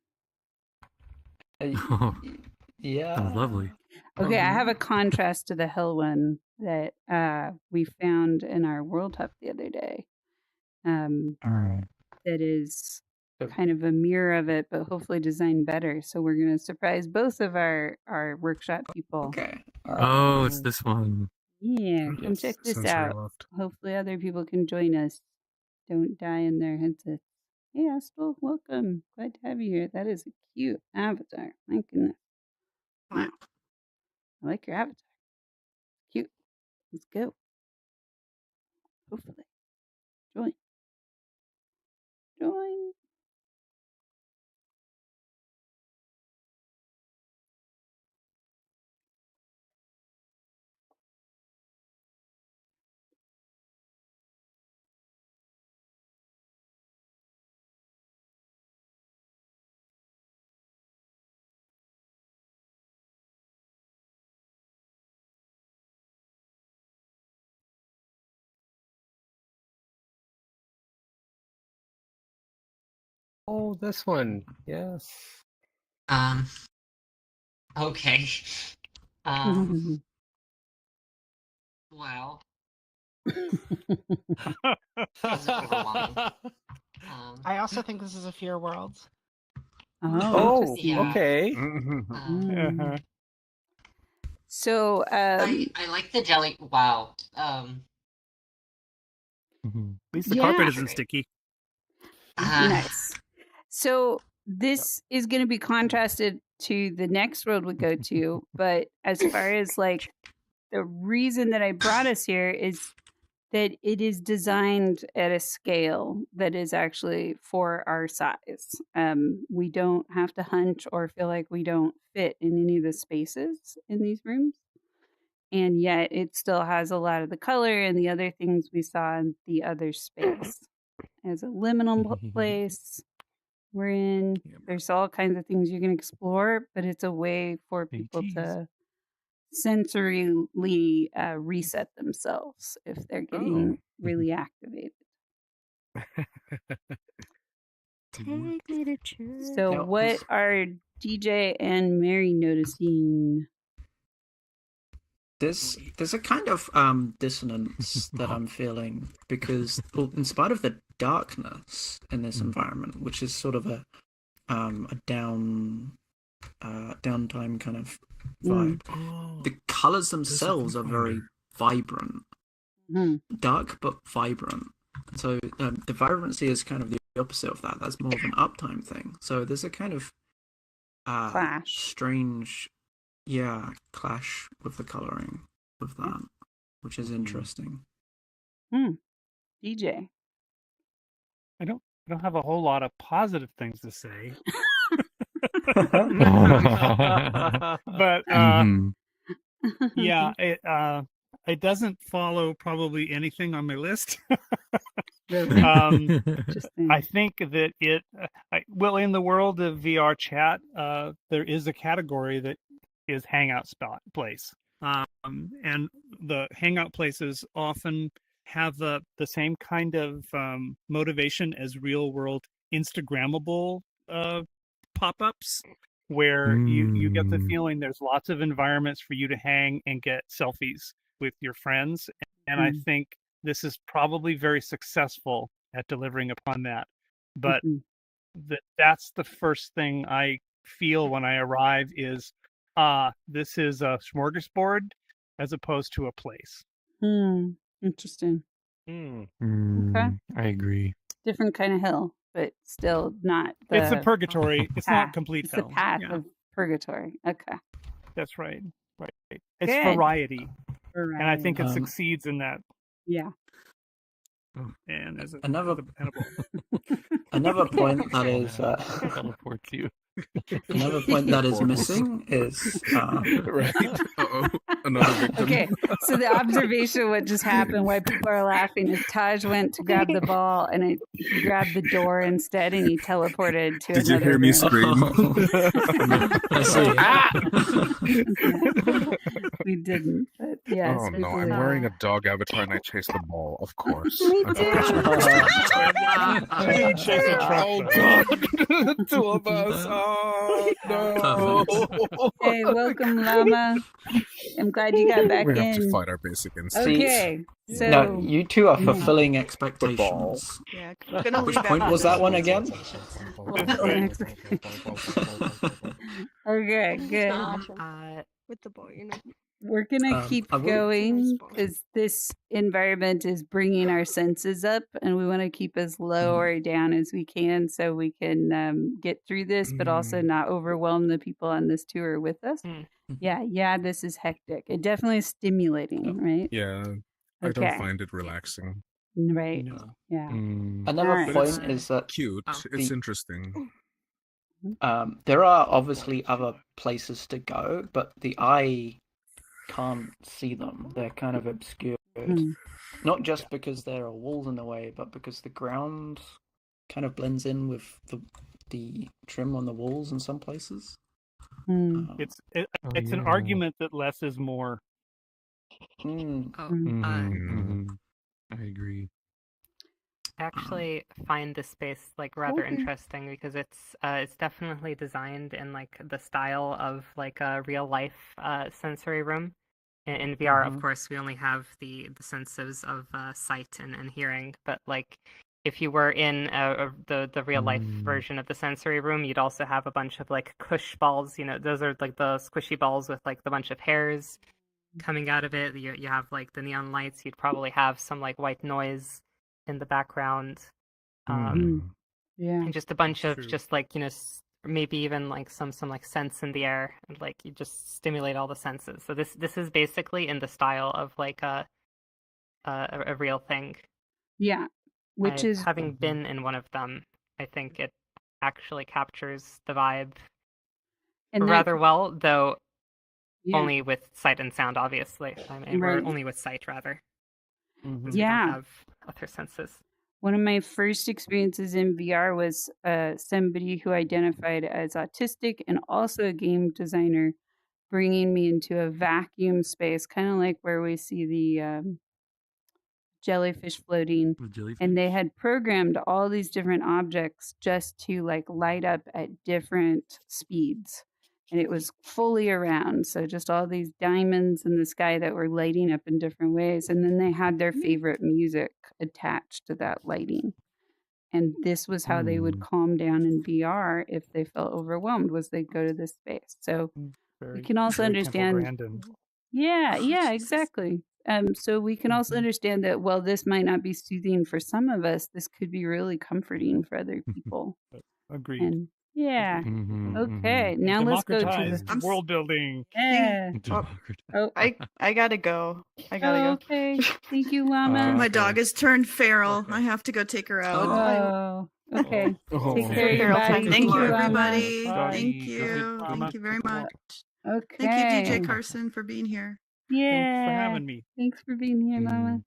Yeah. That was lovely. Okay, I have a contrast to the hell one that we found in our World Hub the other day. That is kind of a mirror of it, but hopefully designed better. So we're going to surprise both of our workshop people. Okay. Oh, it's this one. Yeah, come check this out. Hopefully other people can join us. Don't die in their headsets. Hey, Astral, welcome. Glad to have you here. That is a cute avatar. My goodness. Wow. I like your avatar. Cute. Let's go. Hopefully. Join. Join. Oh, this one. Yes. Okay. Wow. This is overwhelming. I also think this is a fear world. Oh, okay. So, I like the jelly. Wow. At least the carpet isn't sticky. Nice. So this is going to be contrasted to the next world we go to, but as far as like the reason that I brought us here is that it is designed at a scale that is actually for our size. We don't have to hunch or feel like we don't fit in any of the spaces in these rooms. And yet it still has a lot of the color and the other things we saw in the other space. As a liminal place we're in, there's all kinds of things you can explore, but it's a way for people to sensorily reset themselves if they're getting really activated. Take me to church. So what are DJ and Mary noticing? There's a kind of dissonance that I'm feeling because, well, in spite of the darkness in this environment, which is sort of a down downtime kind of vibe. The colors themselves are very vibrant, dark but vibrant. So the vibrancy is kind of the opposite of that. That's more of an uptime thing. So there's a kind of strange, clash with the coloring with that, which is interesting. DJ. I don't have a whole lot of positive things to say. But yeah, it doesn't follow probably anything on my list. I think that in the world of VR chat, there is a category that is hangout place, and the hangout places often have the same kind of motivation as real world Instagrammable pop-ups, where you get the feeling there's lots of environments for you to hang and get selfies with your friends, and I think this is probably very successful at delivering upon that. But that's the first thing I feel when I arrive is, this is a smorgasbord as opposed to a place. Interesting. Okay. I agree. Different kind of hill, but still not the It's a purgatory. It's not complete it's hell. the path of purgatory. Okay. That's right. Right. It's Good. variety. And I think it succeeds in that. Yeah. And as another point that is teleports you. Another point that is missing is right. Another victim. Okay, so the observation what just happened, why people are laughing, is Taj went to grab the ball and he grabbed the door instead, and he teleported to Did you another hear me room. scream? We didn't, but yes. Oh no, I'm wearing a dog avatar and I chase the ball, of course. Me I'm too. Oh god, two of us. Oh no. Hey, welcome, Llama. I'm glad you got back We in. have to fight our basic instincts. Okay, so no, you two are fulfilling expectations. Yeah, Which point was that one again? Okay, good. With the ball, you know. We're gonna keep going because this environment is bringing our senses up, and we want to keep as low or down as we can so we can get through this, but also not overwhelm the people on this tour with us. Yeah, this is hectic. It definitely is stimulating, right? Yeah, I don't find it relaxing. Right. Yeah. Another point is that cute. It's interesting. There are obviously other places to go, but the eye can't see them. They're kind of obscured. Not just because there are walls in the way, but because the ground kind of blends in with the trim on the walls in some places. It's an argument that less is more. I agree. I actually find this space like rather interesting because it's definitely designed in like the style of like a real life sensory room. In VR, of course, we only have the senses of sight and hearing, but like if you were in the real life version of the sensory room, you'd also have a bunch of like cush balls. You know, those are like the squishy balls with like the bunch of hairs coming out of it. You have like the neon lights. You'd probably have some like white noise in the background, and just a bunch of just like, you know, maybe even like some like scents in the air, and like you just stimulate all the senses. So this is basically in the style of like a real thing. Yeah, which is having been in one of them, I think it actually captures the vibe rather well, though. Only with sight and sound, obviously. I mean, or only with sight, rather. We don't have other senses. One of my first experiences in VR was somebody who identified as autistic and also a game designer, bringing me into a vacuum space, kind of like where we see the jellyfish floating. And they had programmed all these different objects just to like light up at different speeds. And it was fully around. So just all these diamonds in the sky that were lighting up in different ways. And then they had their favorite music attached to that lighting. And this was how they would calm down in VR if they felt overwhelmed, was they'd go to this space. So we can also very Temple understand. Grandin. Yeah, exactly. So we can also understand that, well, this might not be soothing for some of us. This could be really comforting for other people. Agreed. And yeah. Okay. And Now let's go to democratized the world building. Yeah. Oh, I gotta go. I gotta go. Okay. Thank you, Llama. My dog has turned feral. I have to go take her out. Oh, okay. Oh. Take care, Feral everybody. time. Thank you, Llama. everybody. Bye. Thank you. Llama. Thank you very much. Okay. Thank you, DJ Carson, for being here. Yeah. Thanks for having me. Thanks for being here, Mama.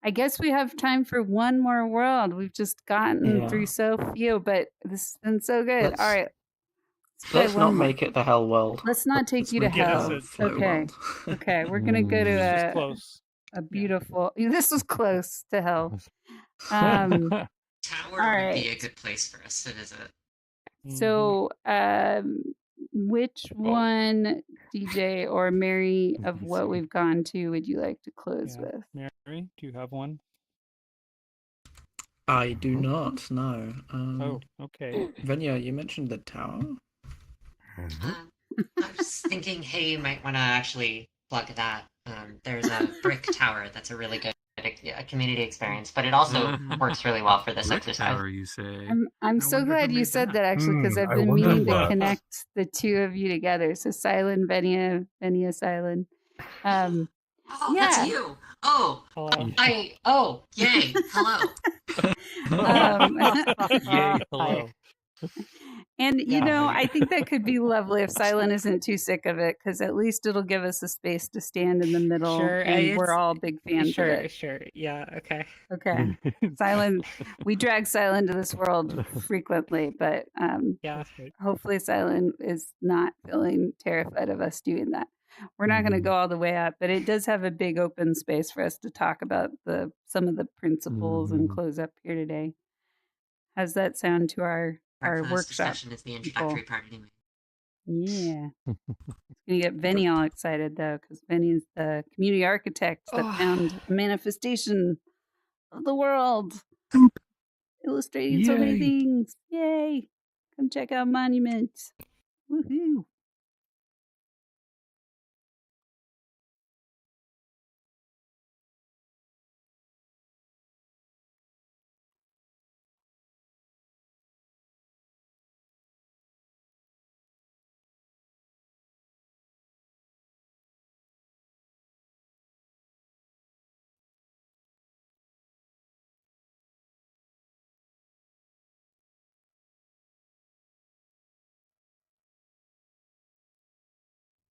I guess we have time for one more world. We've just gotten through so few, but this has been so good. All right. Let's not make it the hell world. Let's not take you to hell. Okay. Okay. We're going to go to a beautiful. This was close to hell. Tower all right. would be a good place for us to visit. So, which one, DJ or Mary, of what we've gone to, would you like to close with? Mary, do you have one? I do not, no. Oh, okay. Venya, you mentioned the tower? I was thinking, hey, you might want to actually plug that. There's a brick tower that's a really good community experience, but it also works really well for this exercise. Tower, you say? I'm so glad you said that, actually, because I've been meaning to connect the two of you together. So Silent, Venya, Silent. Oh, yeah. That's you. Oh, Hello. Yay, hello. Yay, hello. And, you know, I think that could be lovely if Silent isn't too sick of it, because at least it'll give us a space to stand in the middle. Sure, and we're all big fans of it. Sure. Yeah, okay. Okay. Silent, we drag Silent to this world frequently, but yeah, hopefully Silent is not feeling terrified of us doing that. We're not going to go all the way up, but it does have a big open space for us to talk about some of the principles and close up here today. How's that sound to our workshop? Discussion is the introductory part anyway. Yeah. It's going to get Venny all excited, though, because Venny's the community architect that found a manifestation of the world, illustrating so many things. Yay! Come check out Monument. Woohoo!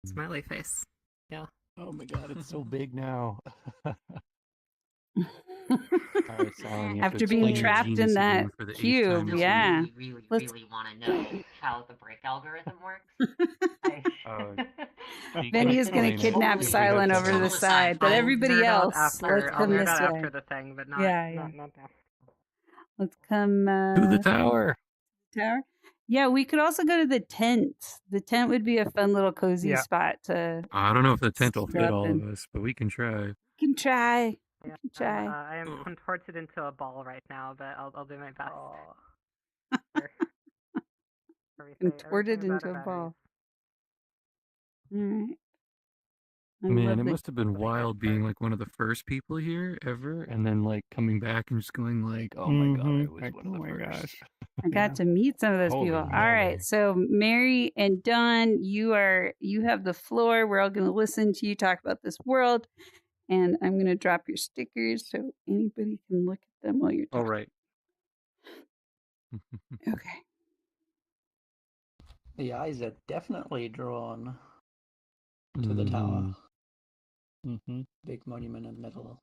Smiley face. Yeah. Oh my god, it's so big now. After being trapped in that cube, yeah. Really want to know how the brick algorithm works. Venny is going to kidnap Silent over to the side, but everybody else, let's come this way. After the thing, but not, not now. Let's come to the tower. Tower? Yeah, we could also go to the tent. The tent would be a fun little cozy spot to. I don't know if the tent will fit all in. of us, but we can try. We can try. Yeah, we can try. I am contorted into a ball right now, but I'll do my best. Contorted into a ball. All right. Man, it must have been wild being like one of the first people here ever, and then like coming back and just going like, "Oh my god, I was one of the first." I got to meet some of those people. All right, so Mary and Dawn, you have the floor. We're all going to listen to you talk about this world, and I'm going to drop your stickers so anybody can look at them while you're talking. All right. Okay. The eyes are definitely drawn to the tower. Big monument in the middle.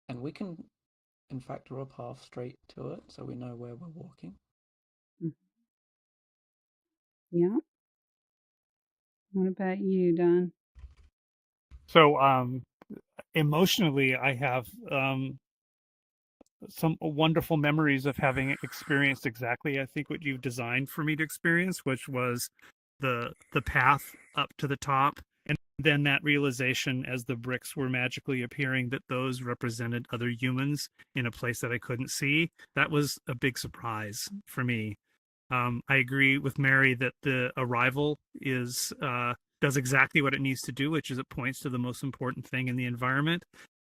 And we can, in fact, rub half straight to it so we know where we're walking. Yeah. What about you, Don? So, emotionally, I have some wonderful memories of having experienced exactly, I think, what you've designed for me to experience, which was the path up to the top And then that realization as the bricks were magically appearing that those represented other humans in a place that I couldn't see, that was a big surprise for me. I agree with Mary that the arrival is does exactly what it needs to do, which is it points to the most important thing in the environment.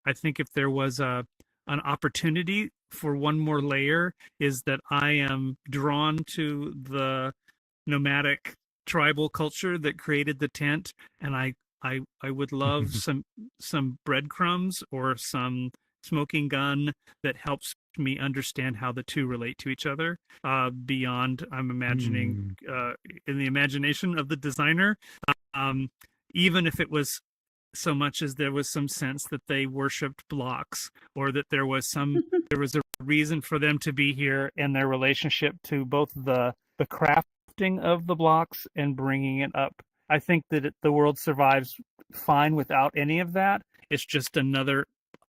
I think if there was an opportunity for one more layer, is that I am drawn to the nomadic tribal culture that created the tent, and I would love some breadcrumbs or some smoking gun that helps me understand how the two relate to each other beyond I'm imagining in the imagination of the designer, even if it was so much as there was some sense that they worshipped blocks, or that there was a reason for them to be here, and their relationship to both the crafting of the blocks and bringing it up. I think that the world survives fine without any of that. It's just another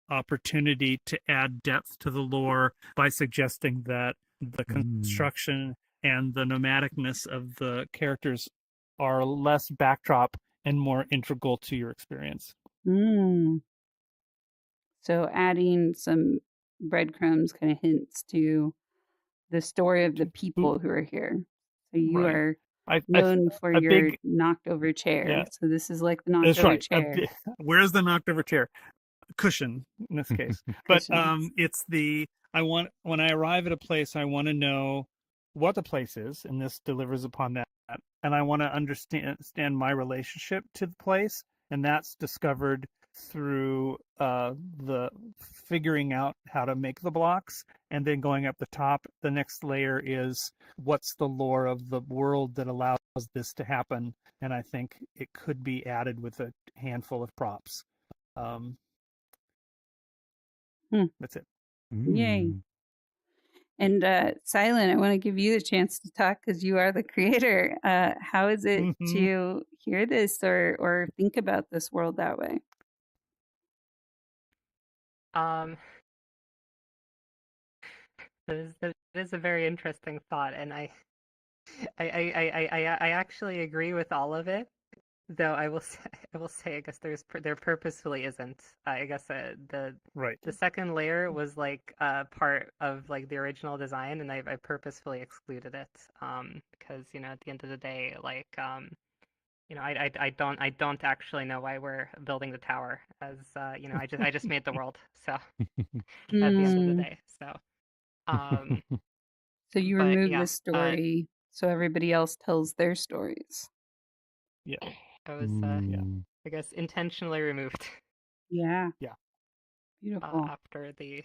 opportunity to add depth to the lore by suggesting that the construction and the nomadicness of the characters are less backdrop and more integral to your experience. So adding some breadcrumbs kind of hints to the story of the people who are here. So you are known for your knocked over chair. Yeah. So this is like the knocked That's over right. chair. Where's the knocked over chair? Cushion in this case. But it's when I arrive at a place, I want to know what the place is, and this delivers upon that. And I want to understand my relationship to the place, and that's discovered through the figuring out how to make the blocks, and then going up the top. The next layer is what's the lore of the world that allows this to happen, and I think it could be added with a handful of props. That's it. Yay. And Silent, I want to give you the chance to talk because you are the creator. How is it to hear this or think about this world that way? That is a very interesting thought, and I actually agree with all of it. Though I will say, I guess there purposefully isn't. I guess the second layer was like part of like the original design, and I purposefully excluded it because at the end of the day, like I don't actually know why we're building the tower, as I just made the world, so at the end of the day, so so you remove the story so everybody else tells their stories. Yeah. I was, I guess, intentionally removed. Yeah. Yeah. Beautiful. After the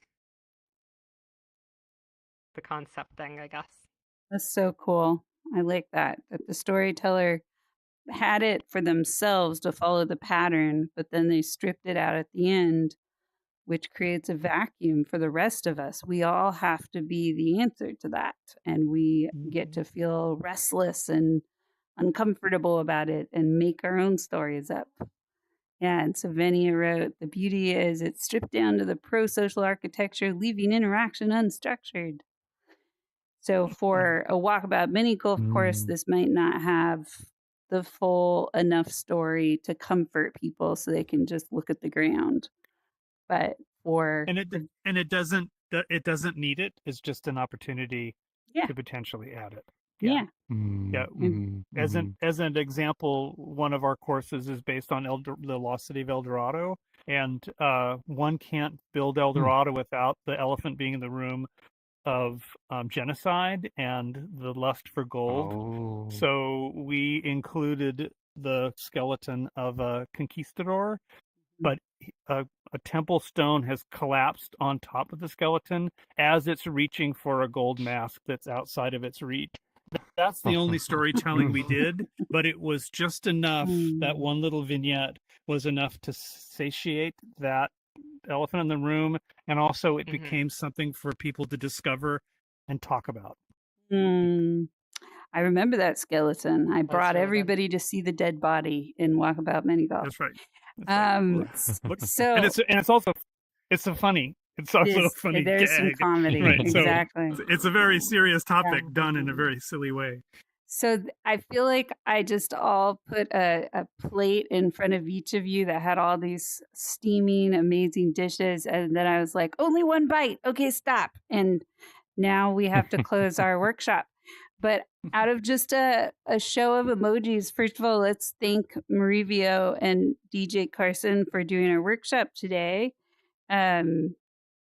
concept thing, I guess. That's so cool. I like that the storyteller had it for themselves to follow the pattern, but then they stripped it out at the end, which creates a vacuum for the rest of us. We all have to be the answer to that, and we get to feel restless and uncomfortable about it and make our own stories up. Yeah, and so Venia wrote, the beauty is it's stripped down to the pro-social architecture, leaving interaction unstructured. So for a walkabout mini golf course, this might not have the full enough story to comfort people so they can just look at the ground. But for it doesn't need it. It's just an opportunity to potentially add it. Yeah. As an example, one of our courses is based on the Lost City of El Dorado, and one can't build El Dorado without the elephant being in the room of genocide and the lust for gold. So we included the skeleton of a conquistador, but a temple stone has collapsed on top of the skeleton as it's reaching for a gold mask that's outside of its reach. That's the only storytelling we did, but it was just enough. That one little vignette was enough to satiate that elephant in the room, and also it became something for people to discover and talk about. I remember that skeleton. I brought everybody to see the dead body in Walkabout Mini Golf. That's right. So and it's also funny. It's also a funny There's gag. some comedy. Right, exactly. So it's a very serious topic done in a very silly way. So I feel like I just all put a plate in front of each of you that had all these steaming, amazing dishes. And then I was like, only one bite. Okay, stop. And now we have to close our workshop. But out of just a show of emojis, first of all, let's thank Merivio and DJCarson for doing our workshop today. And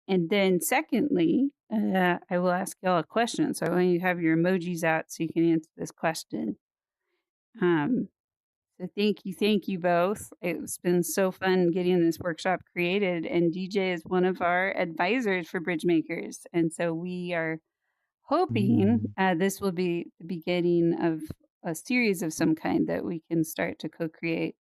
then secondly, I will ask y'all a question. So I want you to have your emojis out so you can answer this question. So thank you both. It's been so fun getting this workshop created. And DJ is one of our advisors for Bridgemakers. And so we are hoping this will be the beginning of a series of some kind that we can start to co-create.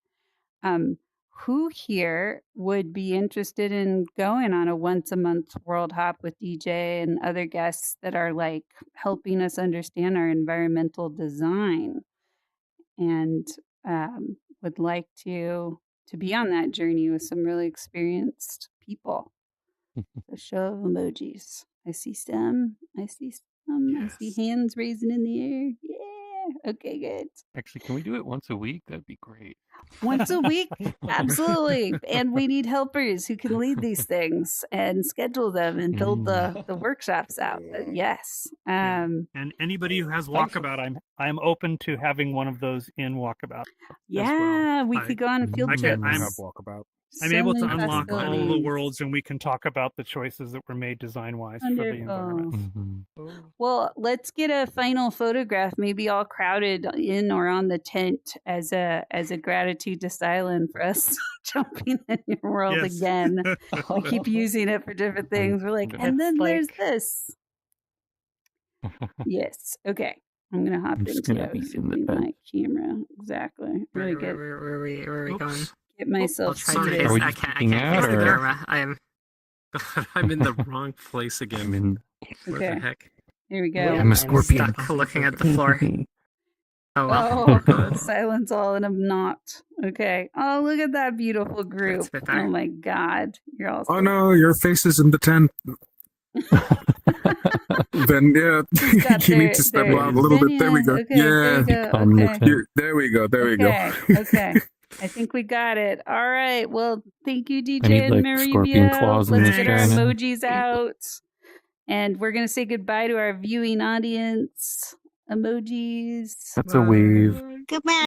Who here would be interested in going on a once a month world hop with DJ and other guests that are like helping us understand our environmental design and would like to be on that journey with some really experienced people? A show of emojis. I see some. I see hands raising in the air. Yeah. Okay, good. Actually, can we do it once a week? That'd be great. Once a week? Absolutely. And we need helpers who can lead these things and schedule them and build the workshops out. But yes. And anybody who has Walkabout, I'm open to having one of those in Walkabout. Yeah, we could go on a field trip. I'm able to unlock all of the worlds, and we can talk about the choices that were made design-wise for the environment. Well, let's get a final photograph, maybe all crowded in or on the tent as a gratitude to Silent for us jumping in your world again. We keep using it for different things. We're like, and then there's this. Yes. Okay. I'm gonna hop into my camera. Exactly. Really good. Where are we going? Get myself seated. I can't use the camera. I'm in the wrong place again. What the heck? Here we go. I'm a scorpion. Stuck looking at the floor. Oh, well. Silence all, and I'm not. Okay. Oh, look at that beautiful group. Oh my God. You're all. Oh no, your face is in the tent. Then you need to step out a little bit. There we go. There we go. There we go. Okay. I think we got it. All right. Well, thank you, DJ need, and like, scorpion claws Merivio. in Let's this get our channel. emojis out. And we're going to say goodbye to our viewing audience. Emojis. That's a wave. Goodbye.